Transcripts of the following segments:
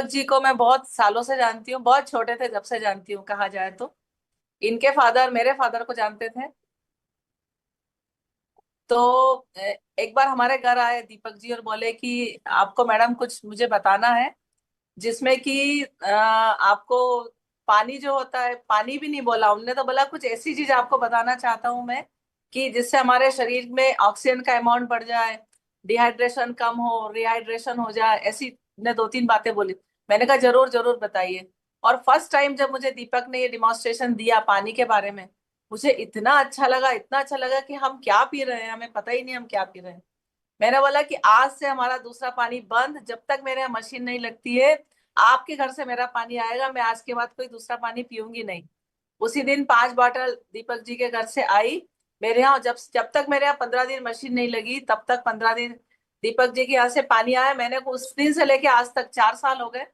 जी को मैं बहुत सालों से जानती हूँ, बहुत छोटे थे जब से जानती हूँ कहा जाए तो। इनके फादर मेरे फादर को जानते थे। तो एक बार हमारे घर आए दीपक जी और बोले कि आपको मैडम कुछ मुझे बताना है, जिसमें कि आपको पानी जो होता है, पानी भी नहीं बोला उनने, तो बोला कुछ ऐसी चीज आपको बताना चाहता हूँ मैं कि जिससे हमारे शरीर में ऑक्सीजन का अमाउंट बढ़ जाए, डिहाइड्रेशन कम हो, रिहाइड्रेशन हो जाए, ऐसी ने दो तीन बातें बोली। मैंने कहा जरूर जरूर बताइए। और फर्स्ट टाइम जब मुझे दीपक ने ये डिमॉन्स्ट्रेशन दिया पानी के बारे में, मुझे इतना अच्छा लगा, इतना अच्छा लगा कि हम क्या पी रहे हैं हमें पता ही नहीं हम क्या पी रहे हैं। मैंने बोला कि आज से हमारा दूसरा पानी बंद, जब तक मेरे यहाँ मशीन नहीं लगती है आपके घर से मेरा पानी आएगा, मैं आज के बाद कोई दूसरा पानी पीऊंगी नहीं। उसी दिन 5 बॉटल दीपक जी के घर से आई मेरे यहाँ। जब जब तक मेरे यहाँ 15 दिन मशीन नहीं लगी तब तक 15 दिन दीपक जी के यहाँ से पानी आया। मैंने उस दिन से लेके आज तक 4 साल हो गए,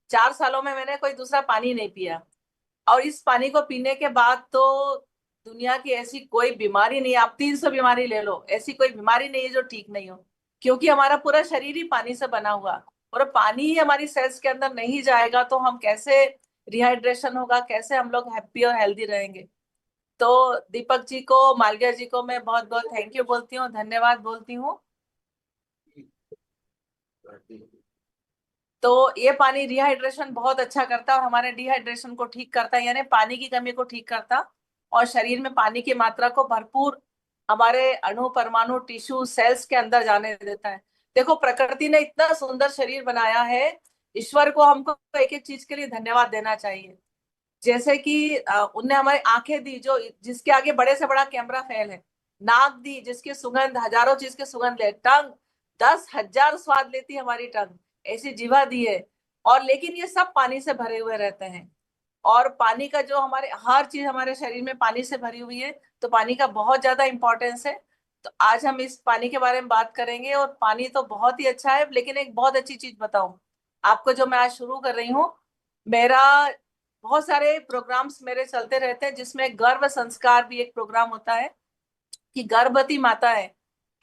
4 सालों में मैंने कोई दूसरा पानी नहीं पिया। और इस पानी को पीने के बाद तो दुनिया की ऐसी कोई बीमारी नहीं, आप 300 बीमारी ले लो, ऐसी कोई बीमारी नहीं है जो ठीक नहीं हो। क्योंकि हमारा पूरा शरीर ही पानी से बना हुआ, और पानी ही हमारी सेल्स के अंदर नहीं जाएगा तो हम कैसे, रिहाइड्रेशन होगा कैसे, हम लोग हैप्पी और हेल्दी रहेंगे। तो दीपक जी को, मालविया जी को मैं बहुत बहुत थैंक यू बोलती हूँ, धन्यवाद बोलती हूँ। तो ये पानी रिहाइड्रेशन बहुत अच्छा करता है और हमारे डिहाइड्रेशन को ठीक करता है, यानी पानी की कमी को ठीक करता, और शरीर में पानी की मात्रा को भरपूर हमारे अणु परमाणु टिश्यू सेल्स के अंदर जाने देता है। देखो प्रकृति ने इतना सुंदर शरीर बनाया है, ईश्वर को हमको एक एक चीज के लिए धन्यवाद देना चाहिए। जैसे कि उनने हमारी आंखें दी जो, जिसके आगे बड़े से बड़ा कैमरा फेल है। नाक दी जिसकी सुगंध हजारों चीज की सुगंध ले। टंग 10,000 स्वाद लेती है हमारी टंग, ऐसी जीवा दी है। और लेकिन ये सब पानी से भरे हुए रहते हैं। और पानी का जो, हमारे हर चीज हमारे शरीर में पानी से भरी हुई है, तो पानी का बहुत ज्यादा इंपॉर्टेंस है। तो आज हम इस पानी के बारे में बात करेंगे। और पानी तो बहुत ही अच्छा है, लेकिन एक बहुत अच्छी चीज बताऊं आपको जो मैं आज शुरू कर रही हूँ। मेरा बहुत सारे प्रोग्राम्स मेरे चलते रहते हैं, जिसमें गर्भ संस्कार भी एक प्रोग्राम होता है कि गर्भवती माता है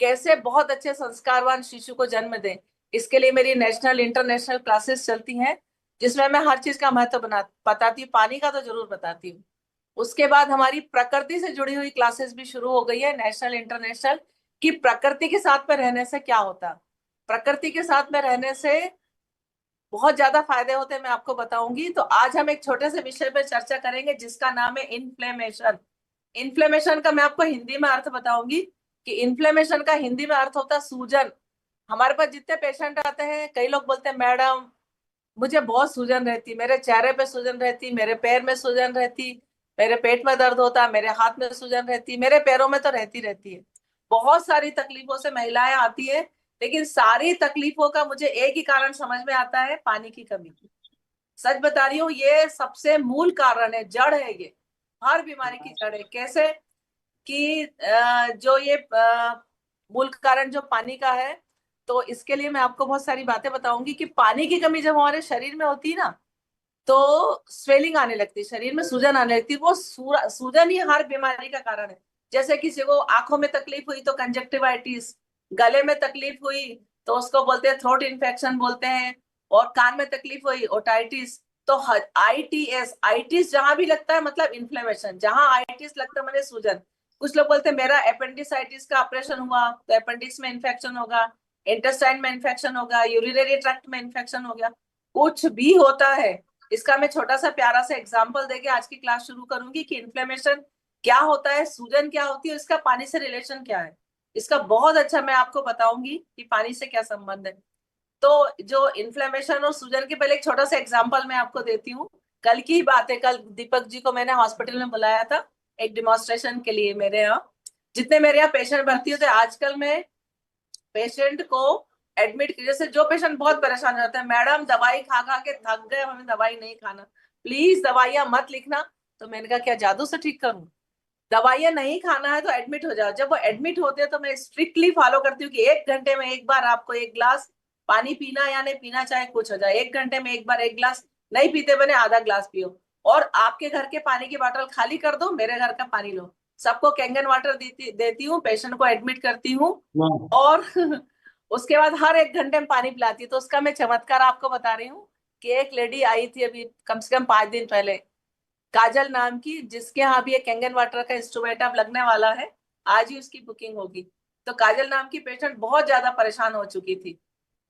कैसे बहुत अच्छे संस्कारवान शिशु को जन्म दे। इसके लिए मेरी नेशनल इंटरनेशनल क्लासेस चलती हैं, जिसमें मैं हर चीज का महत्व बना बताती हूँ, पानी का तो जरूर बताती हूँ। उसके बाद हमारी प्रकृति से जुड़ी हुई क्लासेस भी शुरू हो गई है, नेशनल इंटरनेशनल, कि प्रकृति के साथ में रहने से क्या होता। प्रकृति के साथ में रहने से बहुत ज्यादा फायदे होते हैं, मैं आपको बताऊंगी। तो आज हम एक छोटे से विषय पर चर्चा करेंगे जिसका नाम है इन्फ्लेमेशन। इन्फ्लेमेशन का मैं आपको हिंदी में अर्थ बताऊंगी कि इन्फ्लेमेशन का हिंदी में अर्थ होता है सूजन। हमारे पास जितने पेशेंट आते हैं, कई लोग बोलते हैं मैडम मुझे बहुत सूजन रहती, मेरे चेहरे पे सूजन रहती, मेरे पैर में सूजन रहती, मेरे पेट में दर्द होता, मेरे हाथ में सूजन रहती, मेरे पैरों में तो रहती रहती है। बहुत सारी तकलीफों से महिलाएं आती है, लेकिन सारी तकलीफों का मुझे एक ही कारण समझ में आता है, पानी की कमी। सच बता रही हूँ, ये सबसे मूल कारण है, जड़ है ये, हर बीमारी की जड़ है। कैसे कि जो ये मूल कारण जो पानी का है, तो इसके लिए मैं आपको बहुत सारी बातें बताऊंगी कि पानी की कमी जब हमारे शरीर में होती है ना, तो स्वेलिंग आने लगती है, शरीर में सूजन आने लगती है। वो सूजन ही हर बीमारी का कारण है। जैसे किसी को आंखों में तकलीफ हुई तो कंजक्टिवाइटिस, गले में तकलीफ हुई तो उसको बोलते हैं थ्रोट इन्फेक्शन बोलते हैं, और कान में तकलीफ हुई ओटाइटिस। तो आईटीएस, आईटिस जहां भी लगता है मतलब इन्फ्लेमेशन, जहां आईटिस लगता है मतलब सूजन। कुछ लोग बोलते हैं मेरा अपेंडिसाइटिस का ऑपरेशन हुआ तो अपेंडिक्स में इन्फेक्शन होगा, इंटेस्टाइन में इन्फेक्शन होगा, यूरिनरी ट्रैक्ट में इन्फेक्शन हो गया। कुछ भी होता है, इसका मैं छोटा सा प्यारा सा एग्जांपल देके आज की क्लास शुरू करूंगी कि इन्फ्लेमेशन क्या होता है, सूजन क्या होती है, इसका पानी से रिलेशन क्या है। इसका बहुत अच्छा मैं आपको बताऊंगी कि पानी से क्या संबंध है। तो जो इन्फ्लेमेशन और सूजन के पहले एक छोटा सा एग्जांपल मैं आपको देती हूँ। कल की ही बात है, कल दीपक जी को मैंने हॉस्पिटल में बुलाया था एक डिमॉन्स्ट्रेशन के लिए। मेरे यहाँ जितने मेरे यहाँ पेशेंट भर्ती होते हैं, आजकल मैं पेशेंट को एडमिट कीजिए, जैसे जो पेशेंट बहुत परेशान हो जाता है, मैडम दवाई खा खा के थक गए, हमें दवाई नहीं खाना, प्लीज दवाइयां मत लिखना। तो मैंने कहा क्या जादू से ठीक करूं, दवाइयां नहीं खाना है तो एडमिट हो जाओ। जब वो एडमिट होते हैं तो मैं स्ट्रिक्टली फॉलो करती हूँ कि 1 घंटे में एक बार आपको 1 ग्लास पानी पीना, या नहीं पीना चाहे कुछ हो जाए, 1 घंटे में एक बार 1 ग्लास, नहीं पीते बने आधा ग्लास पियो। और आपके घर के पानी की बोतल खाली कर दो, मेरे घर का पानी लो। सबको कैंगन वाटर देती देती हूँ, पेशेंट को एडमिट करती हूँ। वाह। और उसके बाद हर 1 घंटे में पानी पिलाती है। तो उसका मैं चमत्कार आपको बता रही हूँ कि एक लेडी आई थी अभी कम से कम 5 दिन पहले, काजल नाम की, जिसके यहाँ भी एक कैंगन वाटर का इंस्ट्रूमेंट अब लगने वाला है, आज ही उसकी बुकिंग होगी। तो काजल नाम की पेशेंट बहुत ज्यादा परेशान हो चुकी थी।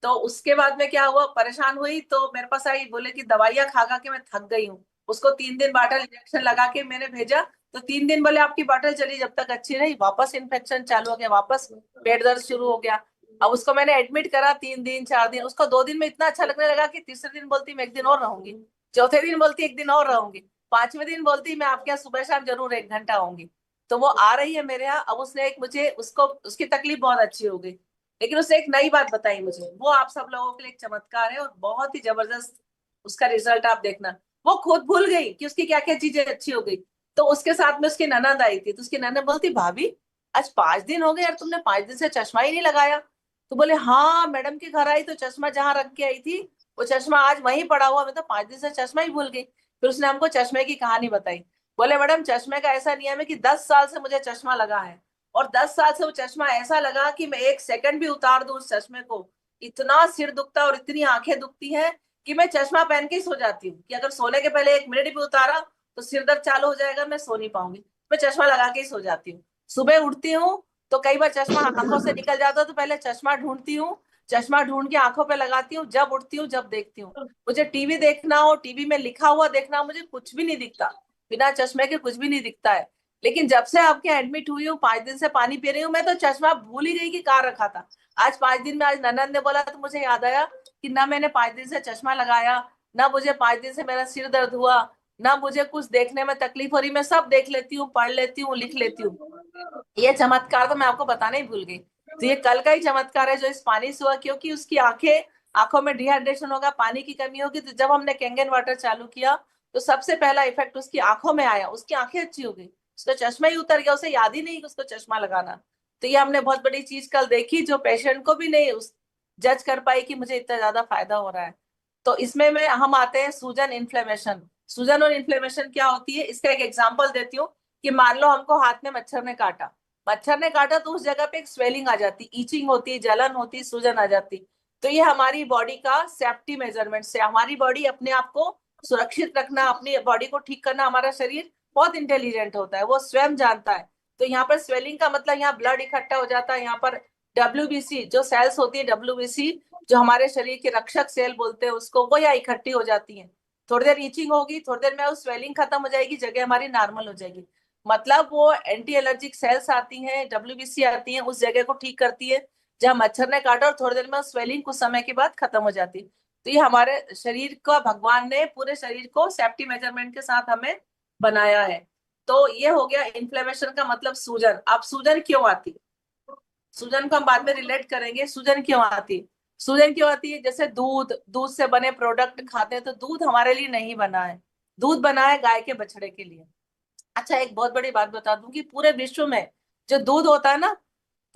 तो उसके बाद में क्या हुआ, परेशान हुई तो मेरे पास आई, बोले कि दवाइयां खा खा के मैं थक गई हूँ। उसको 3 दिन बॉटल इंजेक्शन लगा के मैंने भेजा। तो 3 दिन बोले आपकी बॉटल चली, जब तक अच्छी रही, वापस इन्फेक्शन चालू हो गया, वापस पेट दर्द शुरू हो गया। अब उसको मैंने एडमिट करा, 3 दिन 4 दिन, उसको 2 दिन में इतना अच्छा लगने लगा कि तीसरे दिन बोलती मैं एक दिन और रहूंगी, चौथे दिन बोलती एक दिन और रहूंगी, 5वें दिन बोलती मैं आपके यहाँ सुबह शाम जरूर 1 घंटा आऊंगी। तो वो आ रही है मेरे यहाँ। अब उसने एक मुझे, उसको उसकी तकलीफ बहुत अच्छी हो गई, लेकिन उसने एक नई बात बताई मुझे, वो आप सब लोगों के लिए एक चमत्कार है और बहुत ही जबरदस्त उसका रिजल्ट आप देखना। वो खुद भूल गई कि उसकी क्या क्या चीजें अच्छी हो गई। तो उसके साथ में उसकी ननद आई थी, तो उसकी ननद बोलती भाभी आज 5 दिन हो गए यार, तुमने 5 दिन से चश्मा ही नहीं लगाया। तो बोले हाँ मैडम के घर आई तो चश्मा जहां रख के आई थी, वो चश्मा आज वहीं पड़ा हुआ, मैं तो 5 दिन से चश्मा ही भूल गई। फिर उसने हमको चश्मे की कहानी बताई। बोले मैडम चश्मे का ऐसा नियम है कि 10 साल से मुझे चश्मा लगा है, और 10 साल से वो चश्मा ऐसा लगा कि मैं 1 सेकंड भी उतार दूं उस चश्मे को, इतना सिर दुखता और इतनी आंखें दुखती है कि मैं चश्मा पहन के ही सो जाती हूँ, कि अगर सोने के पहले 1 मिनट भी उतारा तो सिर दर्द चालू हो जाएगा, मैं सो नहीं पाऊंगी। मैं चश्मा लगा के ही सो जाती हूँ। सुबह उठती हूँ तो कई बार चश्मा आंखों से निकल जाता है, तो पहले चश्मा ढूंढती हूँ, चश्मा ढूंढ के आंखों पे लगाती हूँ, जब उठती हूँ जब देखती हूँ। मुझे टीवी देखना हो, टीवी में लिखा हुआ देखना हो, मुझे कुछ भी नहीं दिखता, बिना चश्मे के कुछ भी नहीं दिखता है। लेकिन जब से आपके एडमिट हुई हूँ, 5 दिन से पानी पी रही हूँ, मैं तो चश्मा भूल ही गई कि कहाँ रखा था। आज 5 दिन में, आज ननद ने बोला तो मुझे याद आया कि ना मैंने 5 दिन से चश्मा लगाया, ना मुझे 5 दिन से मेरा सिर दर्द हुआ, ना मुझे कुछ देखने में तकलीफ हो रही, मैं सब देख लेती हूँ, पढ़ लेती हूँ, लिख लेती हूँ। ये चमत्कार तो मैं आपको बताना ही भूल गई। तो ये कल का ही चमत्कार है जो इस पानी से हुआ, क्योंकि उसकी आंखों में डिहाइड्रेशन होगा, पानी की कमी होगी। तो जब हमने कैंगन वाटर चालू किया तो सबसे पहला इफेक्ट उसकी आंखों में आया, उसकी आंखें अच्छी हो गई, उसका चश्मा ही उतर गया, उसे याद ही नहीं कि उसको चश्मा लगाना। तो ये हमने बहुत बड़ी चीज कल देखी, जो पेशेंट को भी नहीं उस जज कर पाई कि मुझे इतना ज्यादा फायदा हो रहा है। तो इसमें में हम आते हैं सूजन इन्फ्लेमेशन। सूजन और इन्फ्लेमेशन क्या होती है, इसका एक एग्जांपल देती हूँ। कि मान लो हमको हाथ में मच्छर ने काटा, मच्छर ने काटा तो उस जगह पे एक स्वेलिंग आ जाती, ईचिंग होती, जलन होती, सूजन आ जाती। तो ये हमारी बॉडी का सेफ्टी मेजरमेंट से, हमारी बॉडी अपने आप को सुरक्षित रखना, अपनी बॉडी को ठीक करना, हमारा शरीर बहुत इंटेलिजेंट होता है, वो स्वयं जानता है। तो यहाँ पर स्वेलिंग का मतलब यहाँ ब्लड इकट्ठा हो जाता है, यहाँ पर डब्ल्यूबीसी जो सेल्स होती है, डब्ल्यूबीसी जो हमारे शरीर के रक्षक सेल बोलते हैं उसको, वो यहाँ इकट्ठी हो जाती है। थोड़ी देर ईचिंग होगी, थोड़ी देर में वो स्वेलिंग खत्म हो जाएगी, जगह हमारी नॉर्मल हो जाएगी। मतलब वो एंटी एलर्जिक सेल्स आती हैं, डब्ल्यूबीसी आती हैं, उस जगह को ठीक करती है जहां मच्छर ने काटा, और थोड़ी देर में स्वेलिंग कुछ समय के बाद खत्म हो जाती है। तो ये हमारे शरीर का, भगवान ने पूरे शरीर को सेफ्टी मेजरमेंट के साथ हमें बनाया है। तो ये हो गया इन्फ्लेमेशन का मतलब सूजन। अब सूजन क्यों आती है, सूजन को हम बाद में रिलेट करेंगे, सूजन क्यों आती है। सूजन क्यों आती है, जैसे दूध, दूध से बने प्रोडक्ट खाते हैं, तो दूध हमारे लिए नहीं बना है, दूध बना है गाय के बछड़े के लिए। अच्छा एक बहुत बड़ी बात बता दूं कि पूरे विश्व में जो दूध होता है ना,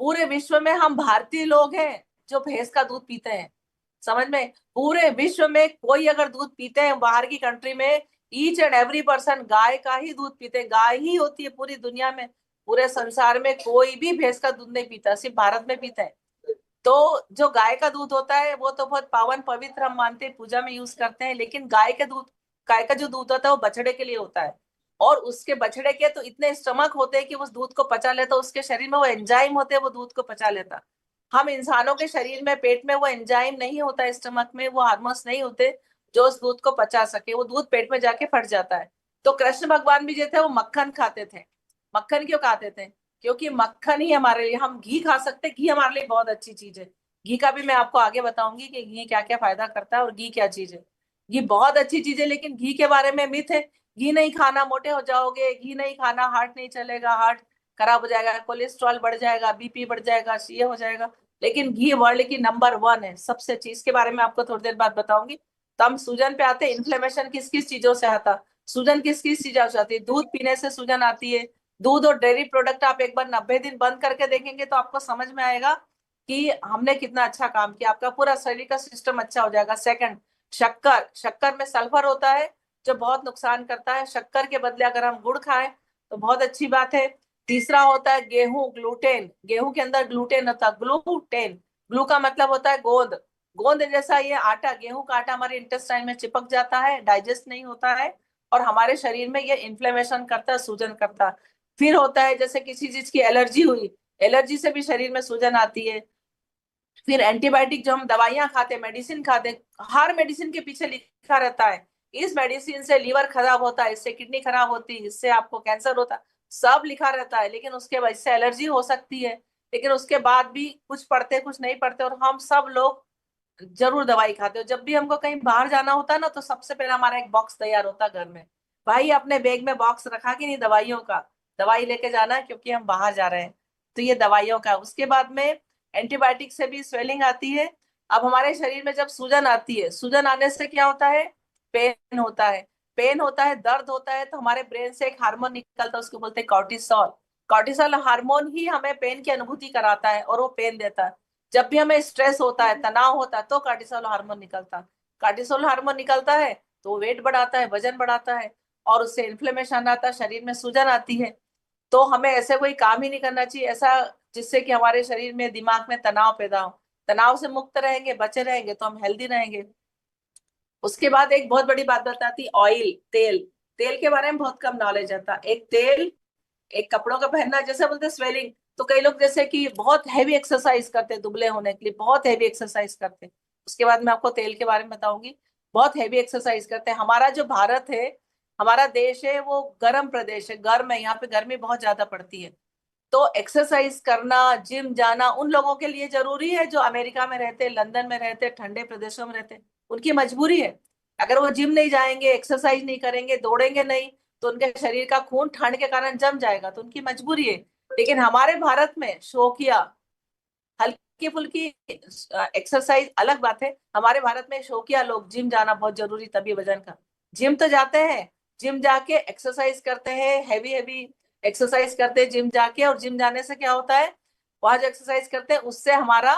पूरे विश्व में हम भारतीय लोग हैं जो भैंस का दूध पीते हैं। समझ में, पूरे विश्व में कोई अगर दूध पीते हैं बाहर की कंट्री में, ईच एंड एवरी पर्सन गाय का ही दूध पीते हैं, गाय ही होती है पूरी दुनिया में। पूरे संसार में कोई भी भैंस का दूध नहीं पीता, सिर्फ भारत में पीता है। तो जो गाय का दूध होता है वो तो बहुत पावन पवित्र हम मानते हैं, पूजा में यूज करते हैं, लेकिन गाय का जो दूध होता है वो बछड़े के लिए होता है। और उसके बछड़े के तो इतने स्टमक होते हैं कि उस दूध को पचा लेता, उसके शरीर में वो एंजाइम होते हैं, वो दूध को पचा लेता। हम इंसानों के शरीर में, पेट में वो एंजाइम नहीं होता है, स्टमक में वो हार्मोन्स नहीं होते जो उस दूध को पचा सके, वो दूध पेट में जाके फट जाता है। तो कृष्ण भगवान भी जो थे वो मक्खन खाते थे। मक्खन क्यों खाते थे, क्योंकि मक्खन ही हमारे लिए, हम घी खा सकते हैं, घी हमारे लिए बहुत अच्छी चीज है। घी का भी मैं आपको आगे बताऊंगी कि घी क्या क्या फायदा करता है और घी क्या चीज है। घी बहुत अच्छी चीज है, लेकिन घी के बारे में मिथ है, घी नहीं खाना मोटे हो जाओगे, घी नहीं खाना हार्ट नहीं चलेगा, हार्ट खराब हो जाएगा, कोलेस्ट्रॉल बढ़ जाएगा, बीपी बढ़ जाएगा, ये हो जाएगा। लेकिन घी वर्ल्ड की नंबर 1 है सबसे चीज के बारे में आपको थोड़ी देर बाद बताऊंगी। तो हम सूजन पे आते हैं, इन्फ्लेमेशन किस किस चीजों से आता, सूजन किस किस चीजों से आती है। दूध पीने से सूजन आती है। दूध और डेयरी प्रोडक्ट आप एक बार 90 दिन बंद करके देखेंगे तो आपको समझ में आएगा कि हमने कितना अच्छा काम किया, आपका पूरा शरीर का सिस्टम अच्छा हो जाएगा। सेकंड, शक्कर, शक्कर में सल्फर होता है जो बहुत नुकसान करता है, शक्कर के बदले अगर हम गुड़ खाएं तो बहुत अच्छी बात है। तीसरा होता है गेहूं, ग्लूटेन, गेहूं के अंदर ग्लूटेन होता है, ग्लूटेन, ग्लू का मतलब होता है गोंद, गोंद जैसा ये आटा, गेहूं का आटा हमारे इंटेस्टाइन में चिपक जाता है, डाइजेस्ट नहीं होता है, और हमारे शरीर में ये इन्फ्लेमेशन करता है, सूजन करता है। फिर होता है जैसे किसी चीज की एलर्जी हुई, एलर्जी से भी शरीर में सूजन आती है। फिर एंटीबायोटिक जो हम दवाइयां खाते, मेडिसिन खाते, हर मेडिसिन के पीछे लिखा रहता है इस मेडिसिन से लीवर खराब होता है, इससे किडनी खराब होती है, इससे आपको कैंसर होता है, सब लिखा रहता है। लेकिन उसके बाद इससे एलर्जी हो सकती है, लेकिन उसके बाद भी कुछ पढ़ते कुछ नहीं पढ़ते, और हम सब लोग जरूर दवाई खाते हो। जब भी हमको कहीं बाहर जाना होता है ना, तो सबसे पहले हमारा एक बॉक्स तैयार होता है घर में, भाई अपने बैग में बॉक्स रखा कि नहीं दवाइयों का, दवाई लेके जाना है क्योंकि हम बाहर जा रहे हैं। तो ये दवाइयों का। उसके बाद में एंटीबायोटिक से भी स्वेलिंग आती है। अब हमारे शरीर में जब सूजन आती है, सूजन आने से क्या होता है, पेन होता है। पेन होता है, दर्द होता है, तो हमारे ब्रेन से एक हार्मोन निकलता है, उसको बोलते हैं कॉर्टिसोल। कॉर्टिसोल हार्मोन ही हमें पेन की अनुभूति कराता है और वो पेन देता है। जब भी हमें स्ट्रेस होता है, तनाव होता है, तो कार्टिसोल हार्मोन निकलता है। कार्टिसोल हार्मोन निकलता है तो वेट बढ़ाता है, वजन बढ़ाता है, और उससे इन्फ्लेमेशन आता है, शरीर में सूजन आती है। तो हमें ऐसे कोई काम ही नहीं करना चाहिए ऐसा जिससे कि हमारे शरीर में, दिमाग में तनाव पैदा हो। तनाव से मुक्त रहेंगे, बचे रहेंगे, तो हम हेल्दी रहेंगे। उसके बाद एक बहुत बड़ी बात बताती, ऑयल, तेल। तेल के बारे में बहुत कम नॉलेज आता। एक तेल, एक कपड़ों का पहनना, जैसे बोलते स्वेलिंग, तो कई लोग जैसे कि बहुत हैवी एक्सरसाइज करते हैं दुबले होने के लिए, बहुत हैवी एक्सरसाइज करते हैं। उसके बाद मैं आपको तेल के बारे में बताऊंगी। बहुत हैवी एक्सरसाइज करते हैं। हमारा जो भारत है, हमारा देश है, वो गर्म प्रदेश है, गर्म है, यहाँ पे गर्मी बहुत ज्यादा पड़ती है। तो एक्सरसाइज करना, जिम जाना उन लोगों के लिए जरूरी है जो अमेरिका में रहते, लंदन में रहते, ठंडे प्रदेशों में रहते, उनकी मजबूरी है। अगर वो जिम नहीं जाएंगे, एक्सरसाइज नहीं करेंगे, दौड़ेंगे नहीं, तो उनके शरीर का खून ठंड के कारण जम जाएगा, तो उनकी मजबूरी है। लेकिन हमारे भारत में शौकिया, हल्की फुल्की एक्सरसाइज अलग बात है। हमारे भारत में शौकिया लोग, जिम जाना बहुत जरूरी, तभी वजन का। जिम तो जाते हैं, जिम जाके एक्सरसाइज करते हैं, हैवी हैवी एक्सरसाइज करते हैं जिम जाके। और जिम जाने से क्या होता है, वहां जो एक्सरसाइज करते हैं उससे हमारा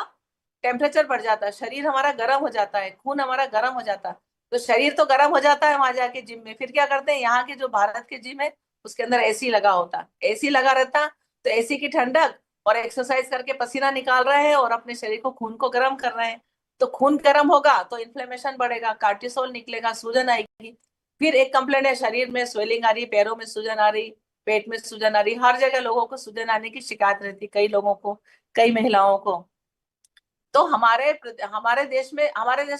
टेम्परेचर बढ़ जाता है, शरीर हमारा गर्म हो जाता है, खून हमारा गर्म हो जाता है। तो शरीर तो गर्म हो जाता है वहां जाके जिम में। फिर क्या करते हैं, यहाँ के जो भारत के जिम है उसके अंदर एसी लगा होता, एसी लगा रहता, तो एसी की ठंडक, और एक्सरसाइज करके पसीना निकाल रहे हैं और अपने शरीर को, खून को गर्म कर रहे हैं। तो खून गर्म होगा तो इन्फ्लेमेशन बढ़ेगा, कार्टिसोल निकलेगा, सूजन आएगी। फिर एक कंप्लेंट है, शरीर में स्वेलिंग आ रही, पैरों में सूजन आ रही, पेट में सूजन आ रही, हर जगह लोगों को सूजन आने की शिकायत रहती, कई लोगों को, कई महिलाओं को। तो हमारे देश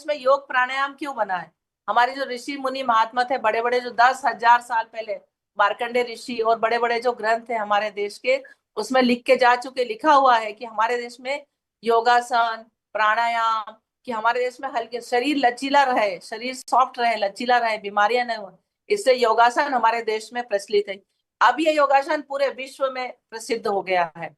में योग प्राणायाम क्यों बना है? हमारे जो ऋषि मुनि महात्मा थे, बड़े बड़े, जो 10,000 साल पहले, मार्कंडे ऋषि और बड़े बड़े जो ग्रंथ है हमारे देश के, उसमें लिख के जा चुके, लिखा हुआ है कि हमारे देश में योगासन, प्राणायाम, कि हमारे देश में हल्के, शरीर लचीला रहे, शरीर सॉफ्ट रहे, लचीला रहे, बीमारियां न हो, इससे योगासन हमारे देश में प्रचलित है। अब ये योगासन पूरे विश्व में प्रसिद्ध हो गया है।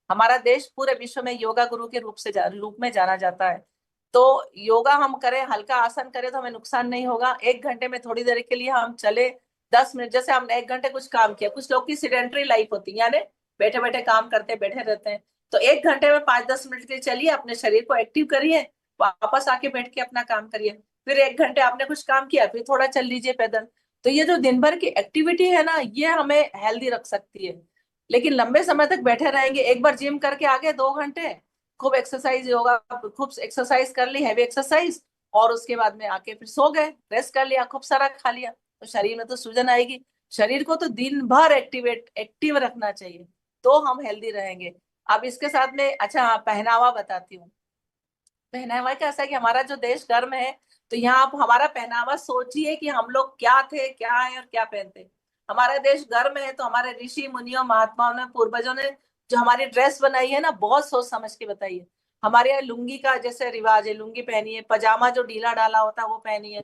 हमारा देश पूरे विश्व में योगा गुरु के रूप में जाना जाता है। तो योगा हम करें, हल्का आसन करें, तो हमें नुकसान नहीं होगा। 1 घंटे में थोड़ी देर के लिए हम चले, 10 मिनट, जैसे हमने 1 घंटे कुछ काम किया, कुछ लोग की सीडेंटरी लाइफ होती है, यानी बैठे बैठे काम करते, बैठे रहते हैं। तो 1 घंटे में 5-10 मिनट के लिए चलिए, अपने शरीर को एक्टिव करिए, वापस आके बैठ के अपना काम करिए। फिर 1 घंटे आपने कुछ काम किया, फिर थोड़ा चल लीजिए पैदल। तो ये जो दिन भर की एक्टिविटी है ना, ये हमें हेल्दी रख सकती है। लेकिन लंबे समय तक बैठे रहेंगे, एक बार जिम करके आ गए 2 घंटे, खूब एक्सरसाइज, योगा, खूब एक्सरसाइज कर ली, हैवी एक्सरसाइज, और उसके बाद में आके फिर सो गए, रेस्ट कर लिया, खूब सारा खा लिया, तो शरीर में तो सूजन आएगी। शरीर को तो दिन भर एक्टिव रखना चाहिए, तो हम हेल्दी रहेंगे। अब इसके साथ में, अच्छा हाँ, पहनावा बताती हूँ। पहनावा कैसा है कि हमारा जो देश गर्म है, तो यहाँ आप हमारा पहनावा सोचिए कि हम लोग क्या थे, क्या है और क्या पहनते। हमारा देश गर्म है, तो हमारे ऋषि मुनियों, महात्माओं ने, पूर्वजों ने जो हमारी ड्रेस बनाई है ना, बहुत सोच समझ के बताई है। हमारे यहाँ लुंगी का जैसे रिवाज है, लुंगी पहनिए, पजामा जो ढीला ढाला होता है वो पहनिए,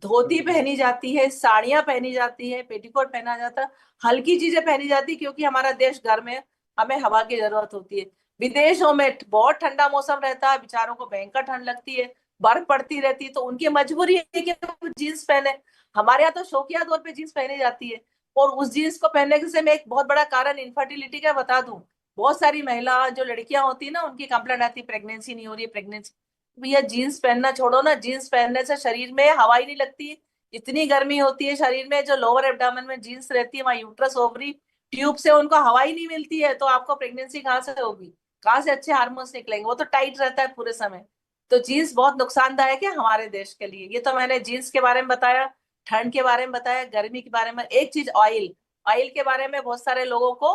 धोती पहनी जाती है, साड़ियां पहनी जाती है, पेटीकोट पहना जाता है, हल्की चीजें पहनी जाती है, क्योंकि हमारा देश गर्म है, हमें हवा की जरूरत होती है। विदेशों में बहुत ठंडा मौसम रहता है, बेचारों को भयंकर ठंड लगती है, बर्फ पड़ती रहती है, तो उनकी मजबूरी है कि वो जींस पहने। हमारे यहाँ तो शौकिया तौर पे जींस पहनी जाती है। और उस जींस को पहनने से मैं एक बहुत बड़ा कारण इनफर्टिलिटी का बता दूं। बहुत सारी महिला जो लड़कियां होती है ना, उनकी कंप्लेंट आती है, प्रेगनेंसी नहीं हो रही है, प्रेगनेंसी। भैया जीन्स पहनना छोड़ो ना, जीन्स पहनने से शरीर में हवा ही नहीं लगती, इतनी गर्मी होती है शरीर में। जो लोअर एब्डामन में जीन्स रहती है, वहां यूट्रस, ओवरी, ट्यूब से उनको हवा ही नहीं मिलती है, तो आपको प्रेगनेंसी कहाँ से होगी? कहाँ से अच्छे हार्मोन्स निकलेंगे? वो तो टाइट रहता है पूरे समय। तो जीन्स बहुत नुकसानदायक है हमारे देश के लिए। ये तो मैंने जीन्स के बारे में बताया, ठंड के बारे में बताया, गर्मी के बारे में। एक चीज ऑयल, ऑयल के बारे में बहुत सारे लोगों को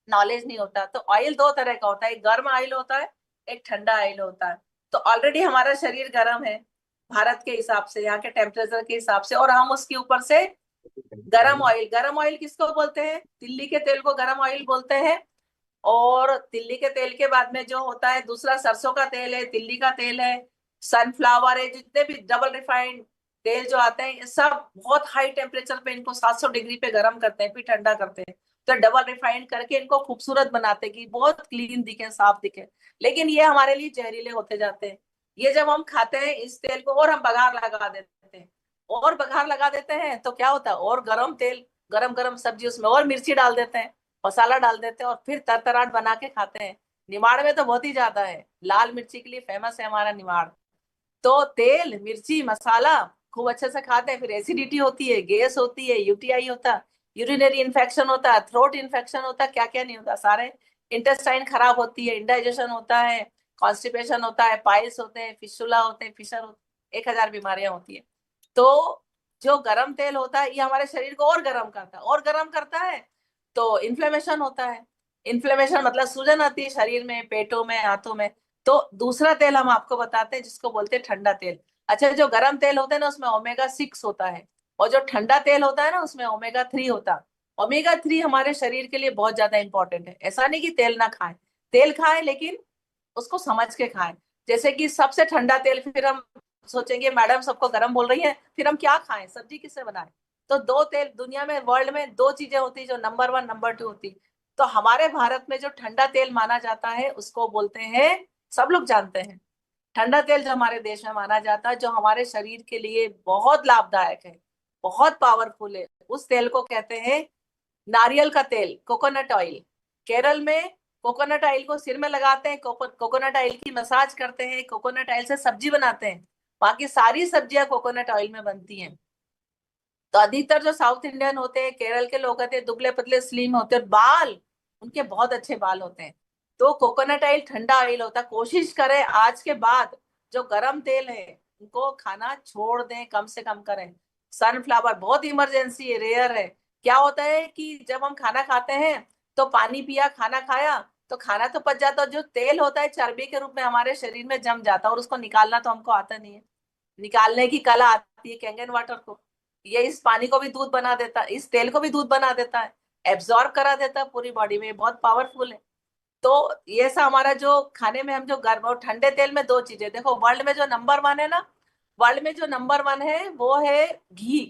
नॉलेज नहीं होता। तो ऑयल दो तरह का होता है, एक गर्म ऑयल होता है, एक ठंडा ऑयल होता है। तो ऑलरेडी हमारा शरीर गर्म है भारत के हिसाब से, यहाँ के टेम्परेचर के हिसाब से, और हम उसके ऊपर से गरम ऑयल, गरम ऑयल किसको बोलते हैं? तिल्ली के तेल को गरम ऑयल बोलते हैं। और तिल्ली के तेल के बाद में जो होता है दूसरा, सरसों का तेल है, तिल्ली का तेल है, सनफ्लावर है, जितने भी डबल रिफाइंड तेल जो आते हैं, ये सब बहुत हाई टेम्परेचर पे इनको 700 डिग्री पे गर्म करते हैं, फिर ठंडा करते हैं। तो डबल रिफाइंड करके इनको खूबसूरत बनाते हैं कि बहुत क्लीन दिखे, साफ दिखे। लेकिन ये हमारे लिए जहरीले होते जाते हैं। ये जब हम खाते हैं इस तेल को, और हम बघार लगा देते हैं, और बघार लगा देते हैं, तो क्या होता है, और गरम तेल, गरम गरम सब्जी, उसमें और मिर्ची डाल देते हैं, मसाला डाल देते हैं, और फिर तरतराट बना के खाते हैं। निमाड़ में तो बहुत ही ज्यादा है, लाल मिर्ची के लिए फेमस है हमारा निमाड़। तो तेल, मिर्ची, मसाला खूब अच्छे से खाते हैं, फिर एसिडिटी होती है, गैस होती है, यूटीआई होता है, यूरिनरी इन्फेक्शन होता है, थ्रोट इन्फेक्शन होता है, क्या क्या नहीं होता सारे। इंटेस्टाइन खराब होती है, इंडाइजेशन होता है, कॉन्स्टिपेशन होता है, पाइल्स होते हैं, फिस्टुला होते हैं, फिशर होते, 1000 बीमारियां होती है। तो जो गरम तेल होता है ये हमारे शरीर को और गर्म करता है, और गर्म करता है तो इन्फ्लेमेशन होता है। इन्फ्लेमेशन मतलब सूजन आती है शरीर में, पेटों में, हाथों में। तो दूसरा तेल हम आपको बताते हैं जिसको बोलते हैं ठंडा तेल। अच्छा, जो गर्म तेल होता है ना उसमें ओमेगा 6 होता है, और जो ठंडा तेल होता है ना उसमें ओमेगा 3 होता है। ओमेगा 3 हमारे शरीर के लिए बहुत ज्यादा इंपॉर्टेंट है। ऐसा नहीं कि तेल ना खाएं, तेल खाएं, लेकिन उसको समझ के खाएं। जैसे कि सबसे ठंडा तेल, फिर हम सोचेंगे मैडम सबको गर्म बोल रही है, फिर हम क्या खाएं, सब्जी किससे बनाएं? तो दो तेल दुनिया में, वर्ल्ड में दो चीजें होती जो नंबर 1 नंबर 2 होती। तो हमारे भारत में जो ठंडा तेल माना जाता है उसको बोलते हैं, सब लोग जानते हैं, ठंडा तेल जो हमारे देश में माना जाता है, जो हमारे शरीर के लिए बहुत लाभदायक है, बहुत पावरफुल है, उस तेल को कहते हैं नारियल का तेल, कोकोनट ऑयल। केरल में कोकोनट ऑयल को सिर में लगाते हैं, कोकोनट ऑयल की मसाज करते हैं, कोकोनट ऑयल से सब्जी बनाते हैं। वहां की सारी सब्जियां कोकोनट ऑयल में बनती हैं। तो अधिकतर जो साउथ इंडियन होते हैं, केरल के लोग होते हैं, दुबले पतले स्लिम होते हैं, बाल उनके बहुत अच्छे बाल होते हैं। तो कोकोनट ऑयल ठंडा ऑयल होता है। कोशिश करें आज के बाद जो गरम तेल है उनको खाना छोड़ दें, कम से कम करें। सनफ्लावर बहुत इमरजेंसी है, रेयर है। क्या होता है कि जब हम खाना खाते हैं तो पानी पिया, खाना खाया, तो खाना तो पच जाता है, जो तेल होता है चर्बी के रूप में हमारे शरीर में जम जाता है, और उसको निकालना तो हमको आता नहीं है। निकालने की कला आती है कैंगन वाटर को। ये इस पानी को भी दूध बना देता है, इस तेल को भी दूध बना देता है, एब्जॉर्ब करा देता है पूरी बॉडी में, बहुत पावरफुल है। तो ये सा हमारा जो खाने में हम जो गर्म और ठंडे तेल में दो चीजें देखो, वर्ल्ड में जो नंबर 1 है ना, वर्ल्ड में जो नंबर 1 है वो है घी।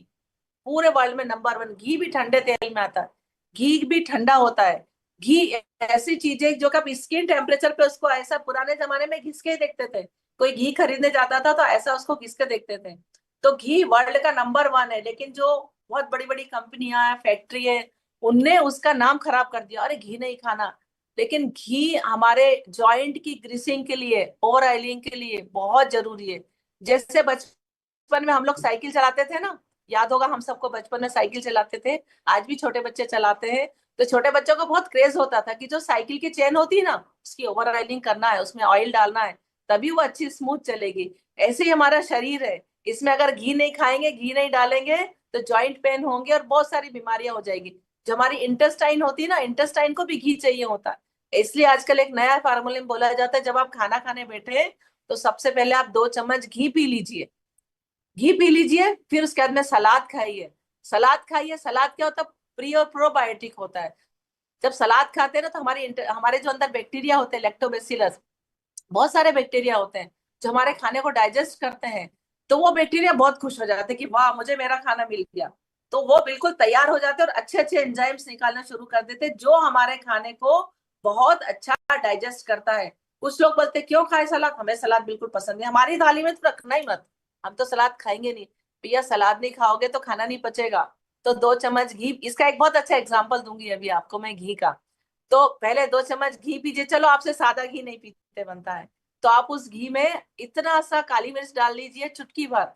पूरे वर्ल्ड में नंबर 1 घी भी ठंडे तेल में आता है। घी भी ठंडा होता है। घी ऐसी चीज है जो कब स्किन टेम्परेचर पे उसको ऐसा, पुराने जमाने में घिस के ही देखते थे, कोई घी खरीदने जाता था तो ऐसा उसको घिस के देखते थे। तो घी वर्ल्ड का नंबर 1 है, लेकिन जो बहुत बड़ी बड़ी कंपनियां हैं, फैक्ट्री है, उनने उसका नाम खराब कर दिया, अरे घी नहीं खाना। लेकिन घी हमारे जॉइंट की ग्रीसिंग के लिए, ओवर ऑयलिंग के लिए बहुत जरूरी है। जैसे बचपन में हम लोग साइकिल चलाते थे ना, याद होगा हम सबको, बचपन में साइकिल चलाते थे, आज भी छोटे बच्चे चलाते हैं। तो छोटे बच्चों को बहुत क्रेज होता था कि जो साइकिल की चेन होती है ना उसकी ओवर ऑयलिंग करना है, उसमें ऑयल डालना है, तभी वो अच्छी स्मूथ चलेगी। ऐसे ही हमारा शरीर है, इसमें अगर घी नहीं खाएंगे, घी नहीं डालेंगे, तो जॉइंट पेन होंगे और बहुत सारी बीमारियां हो जाएगी। जो हमारी इंटेस्टाइन होती है ना, इंटेस्टाइन को भी घी चाहिए होता है। इसलिए आजकल एक नया फार्मूला में बोला जाता है, जब आप खाना खाने बैठे तो सबसे पहले आप 2 चम्मच घी पी लीजिए, घी पी लीजिए, फिर उसके बाद में सलाद खाइए। सलाद खाइए, सलाद क्या होता है, प्री और प्रोबायोटिक होता है। जब सलाद खाते हैं ना तो हमारे जो अंदर बैक्टीरिया होते हैं, लैक्टोबैसिलस, बहुत सारे बैक्टीरिया होते हैं जो हमारे खाने को डाइजेस्ट करते हैं। तो वो बैक्टीरिया बहुत खुश हो जाते हैं कि वाह मुझे मेरा खाना मिल गया। तो वो बिल्कुल तैयार हो जाते हैं और अच्छे अच्छे एंजाइम्स निकालना शुरू कर देते हैं, जो हमारे खाने को बहुत अच्छा डाइजेस्ट करता है। कुछ लोग बोलते हैं क्यों खाए सलाद, हमें सलाद बिल्कुल पसंद नहीं, हमारी थाली में तो रखना ही मत, हम तो सलाद खाएंगे नहीं। भैया सलाद नहीं खाओगे तो खाना नहीं पचेगा। तो 2 चम्मच घी, इसका एक बहुत अच्छा एग्जाम्पल दूंगी अभी आपको मैं घी का। तो पहले 2 चम्मच घी पीजिए, चलो आपसे सादा घी नहीं पीते बनता है, तो आप उस घी में इतना सा काली मिर्च डाल लीजिए, चुटकी भर।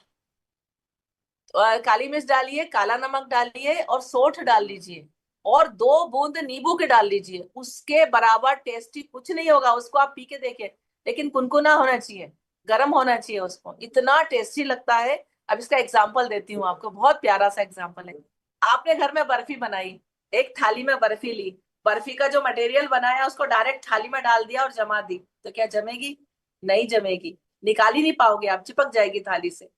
काली मिर्च डालिए, काला नमक डालिए और सौंठ डाल लीजिए, और 2 बूंद नींबू के डाल लीजिए। उसके बराबर टेस्टी कुछ नहीं होगा, उसको आप पी के देखिए, लेकिन कुनकुना होना चाहिए। गर्म होना चाहिए उसको, इतना टेस्टी लगता है। अब इसका एग्जाम्पल देती हूँ आपको, बहुत प्यारा सा एग्जाम्पल है। आपने घर में बर्फी बनाई, एक थाली में बर्फी ली, बर्फी का जो मटेरियल बनाया उसको डायरेक्ट थाली में डाल दिया और जमा दी, तो क्या जमेगी? नहीं जमेगी, निकाल ही नहीं पाओगे आप, चिपक जाएगी थाली से।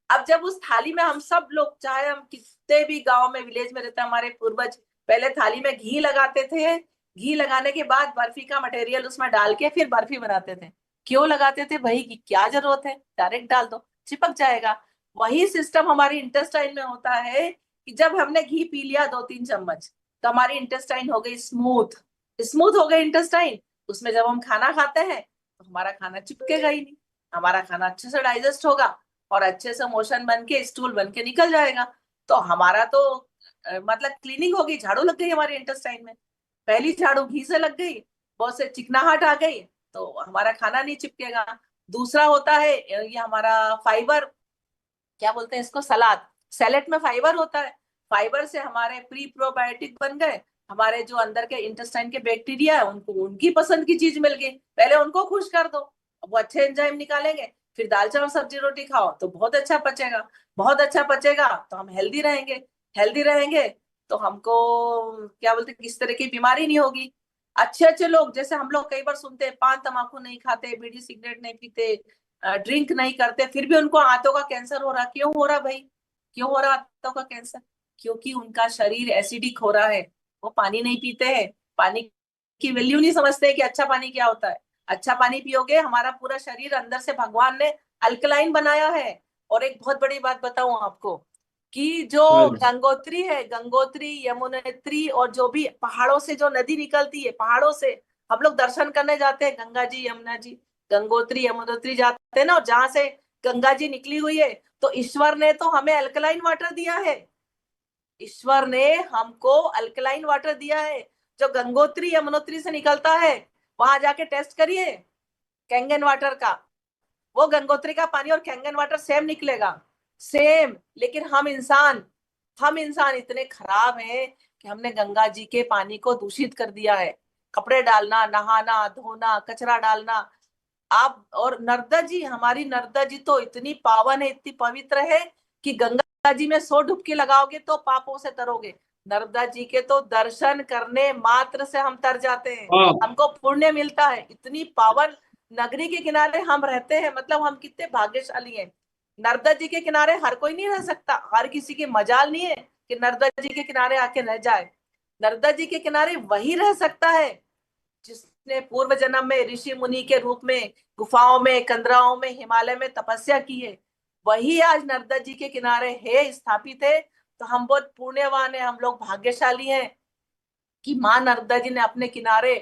अब जब उस थाली में हम सब लोग, चाहे हम कितने भी गांव में विलेज में रहते हैं, हमारे पूर्वज पहले थाली में घी लगाते थे, घी लगाने के बाद बर्फी का मटेरियल उसमें डाल के फिर बर्फी बनाते थे। क्यों लगाते थे भाई, की क्या जरूरत है, डायरेक्ट डाल दो, चिपक जाएगा। वही सिस्टम हमारी इंटेस्टाइन में होता है कि जब हमने घी पी लिया 2-3 चम्मच, तो हमारी इंटेस्टाइन हो गई स्मूथ, स्मूथ हो गई इंटेस्टाइन। उसमें जब हम खाना खाते हैं तो हमारा खाना चिपकेगा ही नहीं, हमारा खाना अच्छे से डाइजेस्ट होगा और अच्छे से मोशन बन के स्टूल बन के निकल जाएगा। तो हमारा तो मतलब क्लीनिंग होगी, झाड़ू लग गई हमारे इंटेस्टाइन में। पहली झाड़ू घी से लग गई, बहुत से चिकनाहट आ गई, तो हमारा खाना नहीं चिपकेगा। दूसरा होता है ये हमारा फाइबर, क्या बोलते हैं इसको, सलाद। सैलेड में फाइबर होता है, फाइबर से हमारे प्री प्रोबायोटिक बन गए, हमारे जो अंदर के इंटेस्टाइन के बैक्टीरिया है उनको उनकी पसंद की चीज मिल गई, पहले उनको खुश कर दो, अब वो अच्छे एंजाइम निकालेंगे। फिर दाल चावल सब्जी रोटी खाओ तो बहुत अच्छा पचेगा, बहुत अच्छा पचेगा तो हम हेल्दी रहेंगे, हेल्दी रहेंगे तो हमको क्या बोलते हैं, किस तरह की बीमारी नहीं होगी। अच्छे अच्छे लोग, जैसे हम लोग कई बार सुनते हैं, पान तंबाकू नहीं खाते, बीड़ी सिगरेट नहीं पीते, ड्रिंक नहीं करते, फिर भी उनको आंतों का कैंसर हो रहा, क्यों हो रहा भाई? क्यों हो रहा आंतों का कैंसर? क्योंकि उनका शरीर एसिडिक हो रहा है, वो पानी नहीं पीते हैं, पानी की वैल्यू नहीं समझते कि अच्छा पानी क्या होता है। अच्छा पानी पियोगे, हमारा पूरा शरीर अंदर से भगवान ने अल्कलाइन बनाया है। और एक बहुत बड़ी बात बताऊं आपको, कि जो हाँ जी। गंगोत्री है, गंगोत्री यमुनोत्री और जो भी पहाड़ों से जो नदी निकलती है, पहाड़ों से हम लोग दर्शन करने जाते हैं, गंगा जी यमुना जी, गंगोत्री यमुनोत्री जाते हैं ना, और जहां से गंगा जी निकली हुई है, तो ईश्वर ने तो हमें अल्कलाइन वाटर दिया है, ईश्वर ने हमको अल्कलाइन वाटर दिया है। जो गंगोत्री यमुनोत्री से निकलता है, वहां जाके टेस्ट करिए कैंगन वाटर का, वो गंगोत्री का पानी और कैंगन वाटर सेम निकलेगा, सेम। लेकिन हम इंसान इतने खराब हैं कि हमने गंगा जी के पानी को दूषित कर दिया है। कपड़े डालना, नहाना धोना, कचरा डालना। आप और नर्मदा जी, हमारी नर्मदा जी तो इतनी पावन है, इतनी पवित्र है कि गंगा जी में 100 डुबकी लगाओगे तो पापों से तरोगे। नर्मदा जी के तो दर्शन करने मात्र से हम तर जाते हैं, हाँ। हमको पुण्य मिलता है। इतनी पावन नगरी के किनारे हम रहते हैं, मतलब हम कितने भाग्यशाली हैं। नर्मदा जी के किनारे हर कोई नहीं रह सकता, हर किसी की मजाल नहीं है कि नर्मदा जी के किनारे आके रह जाए। नर्मदा जी के किनारे वही रह सकता है जिसने पूर्व जन्म में ऋषि मुनि के रूप में गुफाओं में, कंदराओं में, हिमालय में तपस्या की है। वही आज नर्मदा जी के किनारे है, स्थापित है। तो हम बहुत पुण्यवान है, हम लोग भाग्यशाली हैं कि माँ नर्मदा जी ने अपने किनारे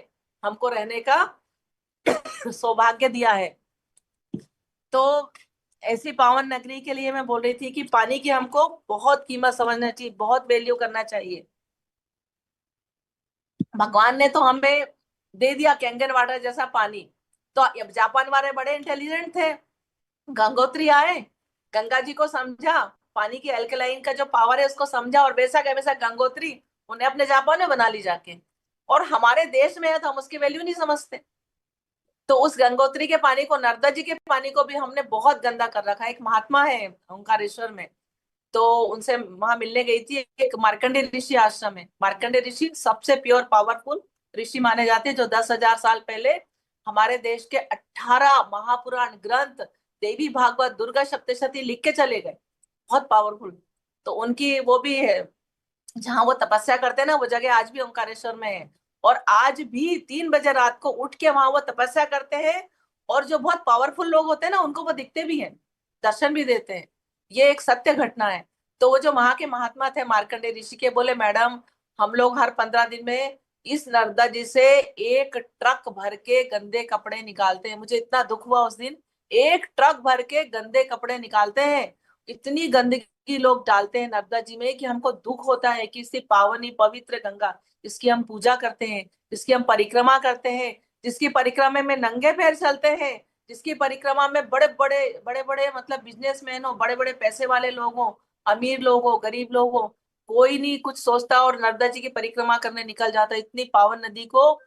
हमको रहने का सौभाग्य दिया है। तो ऐसी पावन नगरी के लिए मैं बोल रही थी कि पानी की हमको बहुत कीमत समझना चाहिए, बहुत वैल्यू करना चाहिए। भगवान ने तो हमें दे दिया कैंगन वाटर जैसा पानी। तो अब जापान वाले बड़े इंटेलिजेंट थे, गंगोत्री आए, गंगा जी को समझा, पानी की अल्कलाइन का जो पावर है उसको समझा, और वैसा का वैसा गंगोत्री उन्हें अपने जापान में बना ली जाके। और हमारे देश में है तो हम उसकी वैल्यू नहीं समझते। तो उस गंगोत्री के पानी को, नर्मदा जी के पानी को भी हमने बहुत गंदा कर रखा है। एक महात्मा है ओंकारेश्वर में, तो उनसे वहां मिलने गई थी, एक मार्कंडे ऋषि आश्रम है। मार्कंडे ऋषि सबसे प्योर पावरफुल ऋषि माने जाते हैं, जो 10,000 साल पहले हमारे देश के 18 महापुराण ग्रंथ, देवी भागवत, दुर्गा सप्तशती लिख के चले गए, बहुत पावरफुल। तो उनकी वो भी है, जहां वो तपस्या करते हैं ना, वो जगह आज भी ओंकारेश्वर में है। और आज भी 3 बजे रात को उठ के वहां वो तपस्या करते हैं। और जो बहुत पावरफुल लोग होते हैं ना, उनको वो दिखते भी हैं, दर्शन भी देते हैं। ये एक सत्य घटना है। तो वो जो वहां के महात्मा थे मार्कंडे ऋषि के, बोले मैडम, हम लोग हर 15 दिन में इस नर्मदा जी से 1 ट्रक भर के गंदे कपड़े निकालते हैं। मुझे इतना दुख हुआ उस दिन, 1 ट्रक भर के गंदे कपड़े निकालते हैं। इतनी गंदगी लोग डालते हैं नर्मदा जी में कि हमको दुख होता है कि इससे पावनी पवित्र गंगा, इसकी हम पूजा करते हैं, इसकी हम परिक्रमा करते हैं, जिसकी परिक्रमा में नंगे पैर चलते हैं, जिसकी परिक्रमा में बड़े बड़े मतलब बिजनेसमैन हो, बड़े बड़े पैसे वाले लोग हो, अमीर लोग हो, गरीब लोग हो, कोई नहीं कुछ सोचता और नर्मदा जी की परिक्रमा करने निकल जाता है। इतनी पावन नदी को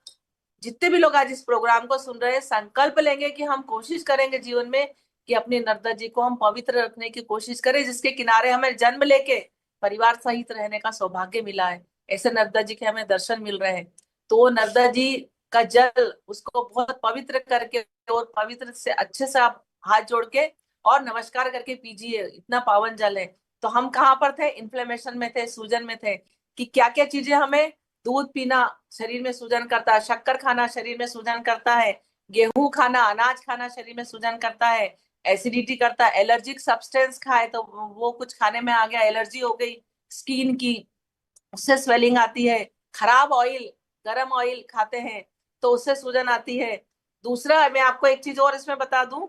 जितने भी लोग आज इस प्रोग्राम को सुन रहे हैं, संकल्प लेंगे कि हम कोशिश करेंगे जीवन में कि अपनी नर्मदा जी को हम पवित्र रखने की कोशिश करें, जिसके किनारे हमें जन्म लेके परिवार सहित रहने का सौभाग्य मिला है। ऐसे नर्मदा जी के हमें दर्शन मिल रहे हैं। तो वो नर्मदा जी का जल, उसको बहुत पवित्र करके और पवित्र से अच्छे से आप हाथ जोड़ के और नमस्कार करके पीजिए, इतना पावन जल है। तो हम कहाँ पर थे? इन्फ्लेमेशन में थे, सूजन में थे, कि क्या क्या चीजें हमें, दूध पीना शरीर में सूजन करता है, शक्कर खाना शरीर में सूजन करता है, गेहूं खाना, अनाज खाना शरीर में सूजन करता है, एसिडिटी करता है, एलर्जिक सब्सटेंस खाए तो वो कुछ खाने में आ गया, एलर्जी हो गई स्किन की, उससे स्वेलिंग आती है। खराब ऑयल, गरम ऑयल खाते हैं तो उससे सूजन आती है। दूसरा, मैं आपको एक चीज और इसमें बता दूं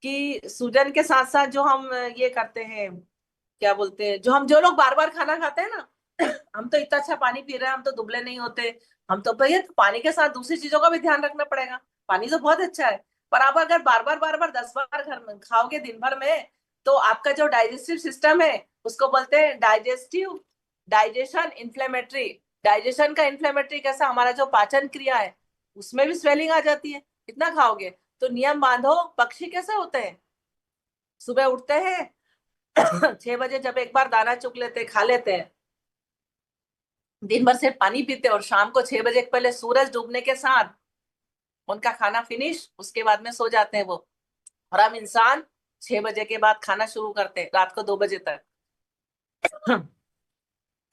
कि सूजन के साथ साथ जो हम ये करते हैं, क्या बोलते हैं, जो लोग बार बार खाना खाते हैं ना, हम तो इतना अच्छा पानी पी रहे हैं, हम तो दुबले नहीं होते, हम तो भैया, तो पानी के साथ दूसरी चीजों का भी ध्यान रखना पड़ेगा। पानी तो बहुत अच्छा है, पर आप अगर बार बार 10 बार घर में खाओगे दिन भर में, तो आपका जो डाइजेस्टिव सिस्टम है, उसको बोलते हैं डाइजेस्टिव, डाइजेशन इन्फ्लेमेटरी। डाइजेशन का इन्फ्लेमेटरी कैसा, हमारा जो पाचन क्रिया है उसमें भी स्वेलिंग आ जाती है कितना खाओगे। तो नियम बांधो। पक्षी कैसे होते हैं? सुबह उठते हैं 6 बजे, जब एक बार दाना चुग लेते, खा लेते हैं, दिन भर सिर्फ पानी पीते हैं, और शाम को 6 बजे के पहले सूरज डूबने के साथ उनका खाना फिनिश, उसके बाद में सो जाते हैं वो। और हम इंसान 6 बजे के बाद खाना शुरू करते हैं रात को 2 बजे तक।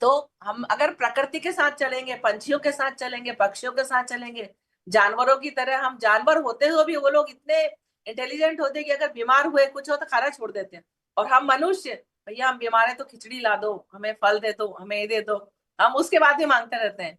तो हम अगर प्रकृति के साथ चलेंगे, पंछियों के साथ चलेंगे, पक्षियों के साथ चलेंगे, जानवरों की तरह, हम जानवर होते हुए भी वो लोग इतने इंटेलिजेंट होते हैं कि अगर बीमार हुए कुछ हो तो खाना छोड़ देते हैं। और हम मनुष्य, भैया हम बीमार है तो खिचड़ी ला दो, हमें फल दे दो, हमें ये दे दो, हम उसके बाद भी मांगते रहते हैं।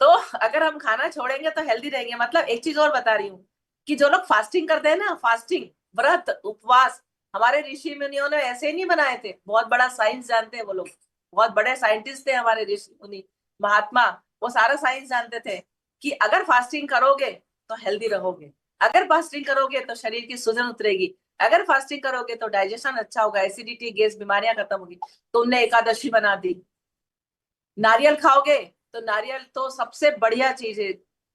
तो अगर हम खाना छोड़ेंगे तो हेल्दी रहेंगे। मतलब एक चीज और बता रही हूँ, कि जो लोग फास्टिंग करते हैं ना, फास्टिंग, व्रत, उपवास, हमारे ऋषि मुनियों ने ऐसे नहीं बनाए थे, बहुत बड़ा साइंस जानते हैं वो लोग, बहुत बड़े साइंटिस्ट थे हमारे ऋषि मुनि, महात्मा, वो सारा साइंस जानते थे कि अगर फास्टिंग करोगे तो हेल्दी रहोगे, अगर फास्टिंग करोगे तो शरीर की सूजन उतरेगी, अगर फास्टिंग करोगे तो डाइजेशन अच्छा होगा, एसिडिटी, गैस, बीमारियां खत्म होगी। तुमने एकादशी बना दी। नारियल खाओगे तो, नारियल तो सबसे बढ़िया चीज है,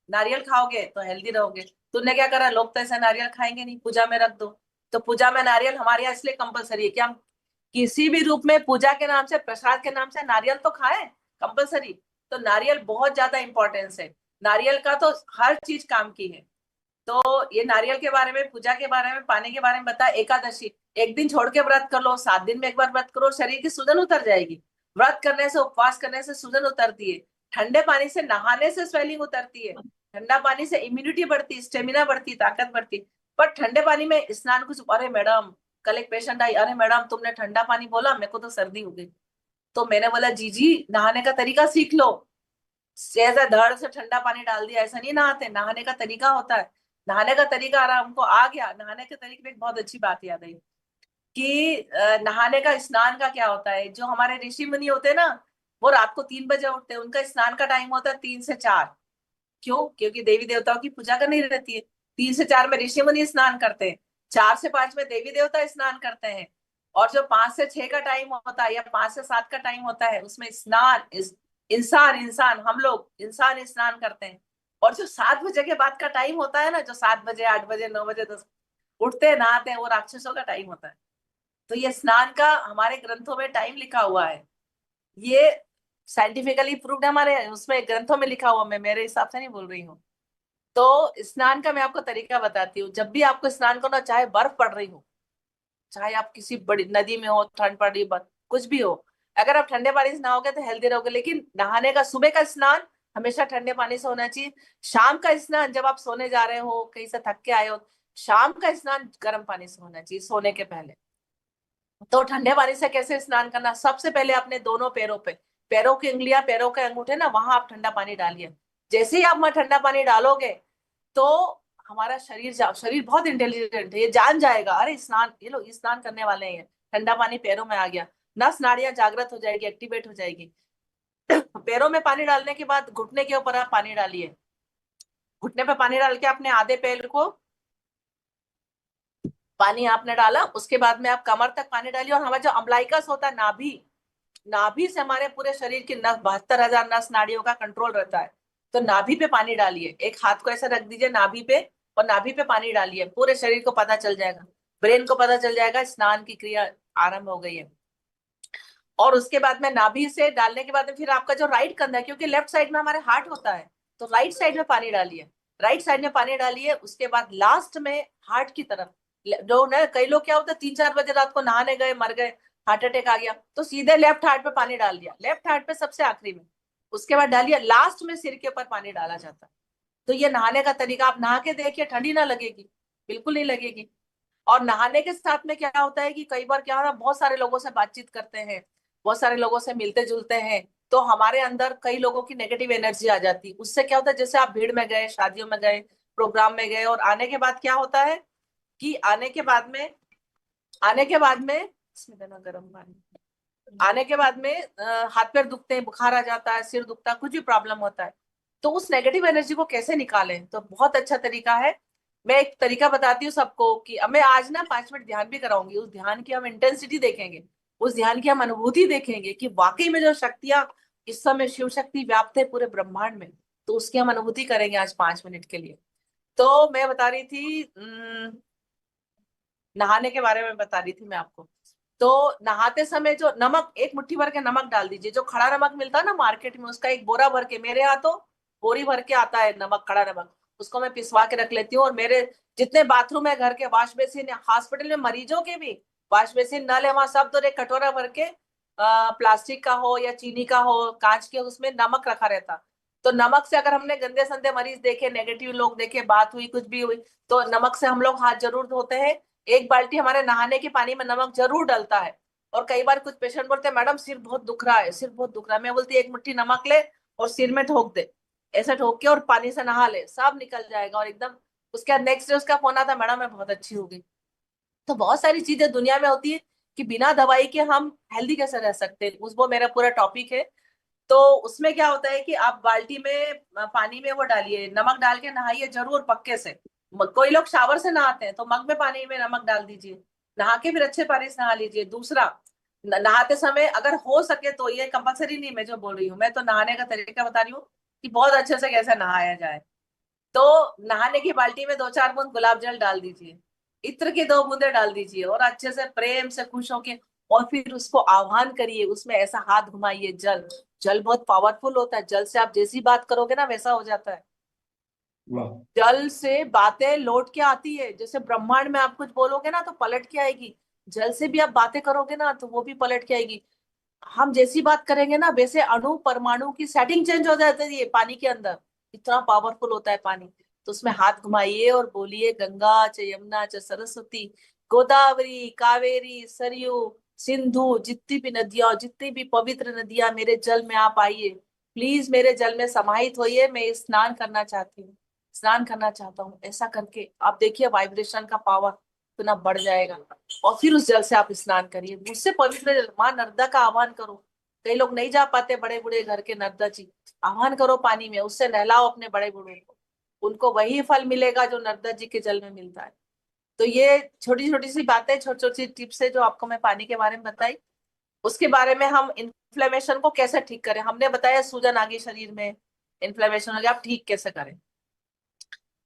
नारियल खाओगे तो हेल्दी रहोगे। तूने क्या करा, लोग तो ऐसे नारियल खाएंगे नहीं, पूजा में रख दो। तो पूजा में नारियल हमारे यहाँ इसलिए कंपलसरी है कि हम किसी भी रूप में पूजा के नाम से, प्रसाद के नाम से नारियल तो खाए, कंपलसरी। तो नारियल बहुत ज्यादा इंपॉर्टेंस है, नारियल का तो हर चीज काम की है। तो ये नारियल के बारे में, पूजा के बारे में, पानी के बारे में बता। एकादशी, एक दिन छोड़ के व्रत कर लो, 7 दिन में एक बार व्रत करो, शरीर की सूजन उतर जाएगी। व्रत करने से, उपवास करने से सूजन उतरती है। ठंडे पानी से नहाने से स्वेलिंग उतरती है। ठंडा पानी से इम्यूनिटी बढ़ती, स्टेमिना बढ़ती, ताकत बढ़ती। पर ठंडे पानी में स्नान, कुछ, अरे मैडम, कल एक पेशेंट आई, अरे मैडम तुमने ठंडा पानी बोला, मेरे को तो सर्दी हो गई। तो मैंने बोला, जी जी, नहाने का तरीका सीख लो। ऐसा धड़ से ठंडा पानी डाल दिया, ऐसा नहीं नहाते, नहाने का तरीका होता है। नहाने का तरीका आराम को आ गया, नहाने के तरीके में एक बहुत अच्छी बात याद आई, कि नहाने का, स्नान का क्या होता है, जो हमारे ऋषि मुनि होते हैं ना, वो रात को 3 बजे उठते हैं, उनका स्नान का टाइम होता है 3 से 4। क्यों? क्योंकि देवी देवताओं की पूजा करनी रहती है। 3 से 4 में ऋषि मुनि स्नान करते हैं, 4 से 5 में देवी देवता स्नान करते हैं। और जो 5 से 6 का टाइम होता है, या 5 से 7 का टाइम होता है, उसमें स्नान, इंसान, इंसान, हम लोग इंसान स्नान करते हैं। और जो 7 बजे के बाद का टाइम होता है ना, जो 7 बजे, 8 बजे, 9 बजे, 10 उठते हैं, नहाते हैं, वो राक्षसों का टाइम होता है। तो ये स्नान का हमारे ग्रंथों में टाइम लिखा हुआ है, ये साइंटिफिकली प्रूव्ड, हमारे उसमें ग्रंथों में लिखा हुआ, मैं मेरे हिसाब से नहीं बोल रही हूँ। तो स्नान का मैं आपको तरीका बताती हूँ। जब भी आपको स्नान करना, चाहे बर्फ पड़ रही हो, चाहे आप किसी बड़ी नदी में हो, ठंड पड़ रही, कुछ भी हो, अगर आप ठंडे पानी से नहाओगे तो हेल्दी रहोगे। लेकिन नहाने का, सुबह का स्नान हमेशा ठंडे पानी से होना चाहिए। शाम का स्नान, जब आप सोने जा रहे हो, कहीं से थक के आए हो, शाम का स्नान गर्म पानी से होना चाहिए, सोने के पहले। तो ठंडे पानी से कैसे स्नान करना, सबसे पहले अपने दोनों पैरों पे, पैरों की उंगलियां, पैरों के अंगूठे ना, वहां आप ठंडा पानी डालिए। जैसे ही आप वहां ठंडा पानी डालोगे, तो हमारा शरीर, शरीर बहुत इंटेलिजेंट है, ये जान जाएगा, अरे स्नान, ये लोग स्नान करने वाले हैं, ठंडा पानी पैरों में आ गया, नस नाड़ियां जागृत हो जाएगी, एक्टिवेट हो जाएगी। पैरों में पानी डालने के बाद घुटने के ऊपर आप पानी डालिए। घुटने पे पानी डाल के अपने आधे पैर को, पानी आपने डाला, उसके बाद में आप कमर तक पानी डालिए। और हमारा जो अम्बलाइकस होता है, नाभि, नाभि से हमारे पूरे शरीर की नस, 72,000 नस नाड़ियों का कंट्रोल रहता है। तो नाभि पे पानी डालिए, एक हाथ को ऐसा रख दीजिए नाभि पे, और नाभि पे पानी डालिए, पूरे शरीर को पता चल जाएगा। ब्रेन को पता चल जाएगा स्नान की क्रिया आरंभ हो गई है। और उसके बाद में नाभि से डालने के बाद में फिर आपका जो राइट कंधा है, क्योंकि लेफ्ट साइड में हमारे हार्ट होता है, तो राइट साइड में पानी डालिए, राइट साइड में पानी डालिए। उसके बाद लास्ट में हार्ट की तरफ, जो ना कई लोग क्या होता है 3-4 बजे रात को नहाने गए, मर गए, हार्ट अटैक आ गया, तो सीधे लेफ्ट हार्ट पे पानी डाल दिया, लेफ्ट हार्ट पे सबसे आखिरी में, उसके बाद डालिए, लास्ट में सिर के ऊपर पानी डाला जाता है। तो ये नहाने का तरीका, आप नहा के देखिए, ठंडी ना लगेगी, बिल्कुल नहीं लगेगी। और नहाने के साथ में क्या होता है कि कई बार क्या होता है, बहुत सारे लोगों से बातचीत करते हैं, बहुत सारे लोगों से मिलते जुलते हैं, तो हमारे अंदर कई लोगों की नेगेटिव एनर्जी आ जाती है। उससे क्या होता है, जैसे आप भीड़ में गए, शादियों में गए, प्रोग्राम में गए, और आने के बाद क्या होता है कि आने के बाद में इसमें देना गर्म पानी, आने के बाद में हाथ पैर दुखते हैं, बुखार आ जाता है, सिर दुखता है, कुछ भी प्रॉब्लम होता है, तो उस नेगेटिव एनर्जी को कैसे निकालें, तो बहुत अच्छा तरीका है। मैं एक तरीका बताती हूँ सबको कि अब मैं आज ना 5 मिनट ध्यान भी कराऊंगी, उस ध्यान की हम इंटेंसिटी देखेंगे, उस ध्यान की हम अनुभूति देखेंगे कि वाकई में जो शक्तियां इस समय शिव शक्ति व्याप्त है पूरे ब्रह्मांड में, तो उसकी हम अनुभूति करेंगे आज 5 मिनट के लिए। तो मैं बता रही थी नहाने के बारे में बता रही थी मैं आपको। तो नहाते समय जो नमक, एक मुट्ठी भर के नमक डाल दीजिए, जो खड़ा नमक मिलता है ना मार्केट में, उसका एक बोरा भर के, मेरे यहाँ तो बोरी भर के आता है नमक, खड़ा नमक, उसको मैं पिसवा के रख लेती हूँ। और मेरे जितने बाथरूम है घर के, वॉश बेसिन, हॉस्पिटल में मरीजों के भी वॉश बेसिन, नल है, वहां सब तो एक कटोरा भर के प्लास्टिक का हो या चीनी का हो, कांच के, उसमें नमक रखा रहता। तो नमक से अगर हमने गंदे संदे मरीज देखे, नेगेटिव लोग देखे, बात हुई, कुछ भी हुई, तो नमक से हम लोग हाथ जरूर धोते हैं। एक बाल्टी हमारे नहाने के पानी में नमक जरूर डलता है। और कई बार कुछ पेशेंट बोलते हैं मैडम सिर बहुत दुख रहा है, सिर बहुत दुख रहा है, मैं बोलती एक मुट्ठी नमक ले और सिर में ठोक दे, ऐसा ठोक के और पानी से नहा ले, सब निकल जाएगा और एकदम। उसके बाद नेक्स्ट डे उसका फोन आता, मैडम मैं बहुत अच्छी हो गई। तो बहुत सारी चीजें दुनिया में होती है कि बिना दवाई के हम हेल्दी कैसे रह सकते हैं, उस वो मेरा पूरा टॉपिक है। तो उसमें क्या होता है कि आप बाल्टी में पानी में वो डालिए, नमक डाल के नहाइए जरूर पक्के से। कोई लोग शावर से नहाते हैं, तो मग में पानी में नमक डाल दीजिए, नहा के फिर अच्छे पानी से नहा लीजिए। दूसरा, नहाते समय अगर हो सके तो, ये कंपलसरी नहीं मैं जो बोल रही हूँ, मैं तो नहाने का तरीका बता रही हूँ कि बहुत अच्छे से कैसे नहाया जाए। तो नहाने की बाल्टी में 2-4 बूंद गुलाब जल डाल दीजिए, इत्र की 2 बूंदे डाल दीजिए, और अच्छे से प्रेम से खुश होके, और फिर उसको आह्वान करिए, उसमें ऐसा हाथ घुमाइए। जल, जल बहुत पावरफुल होता है, जल से आप जैसी बात करोगे ना वैसा हो जाता है। वाह। जल से बातें लौट के आती है, जैसे ब्रह्मांड में आप कुछ बोलोगे ना तो पलट के आएगी, जल से भी आप बातें करोगे ना तो वो भी पलट के आएगी। हम जैसी बात करेंगे ना वैसे अणु परमाणु की सेटिंग चेंज हो जाती है, ये पानी के अंदर इतना पावरफुल होता है पानी। तो उसमें हाथ घुमाइए और बोलिए गंगा च यमुना च सरस्वती गोदावरी कावेरी सरयू सिंधु, जितनी भी नदियां, जितनी भी पवित्र नदियां, मेरे जल में आप आइए, प्लीज मेरे जल में समाहित होइए, मैं स्नान करना चाहती हूँ, स्नान करना चाहता हूँ। ऐसा करके आप देखिए वाइब्रेशन का पावर इतना बढ़ जाएगा। और फिर उस जल से आप स्नान करिए, मुझसे पवित्र जल, माँ नर्मदा का आह्वान करो। कई लोग नहीं जा पाते, बड़े बूढ़े घर के, नर्मदा जी आह्वान करो पानी में, उससे नहलाओ अपने बड़े बूढ़ों को, उनको वही फल मिलेगा जो नर्मदा जी के जल में मिलता है। तो ये छोटी छोटी सी बातें, छोटी छोटी टिप्स है जो आपको मैं पानी के बारे में बताई। उसके बारे में हम इन्फ्लेमेशन को कैसे ठीक करें, हमने बताया सूजन आ गई शरीर में, इन्फ्लेमेशन हो गया, आप ठीक कैसे करें।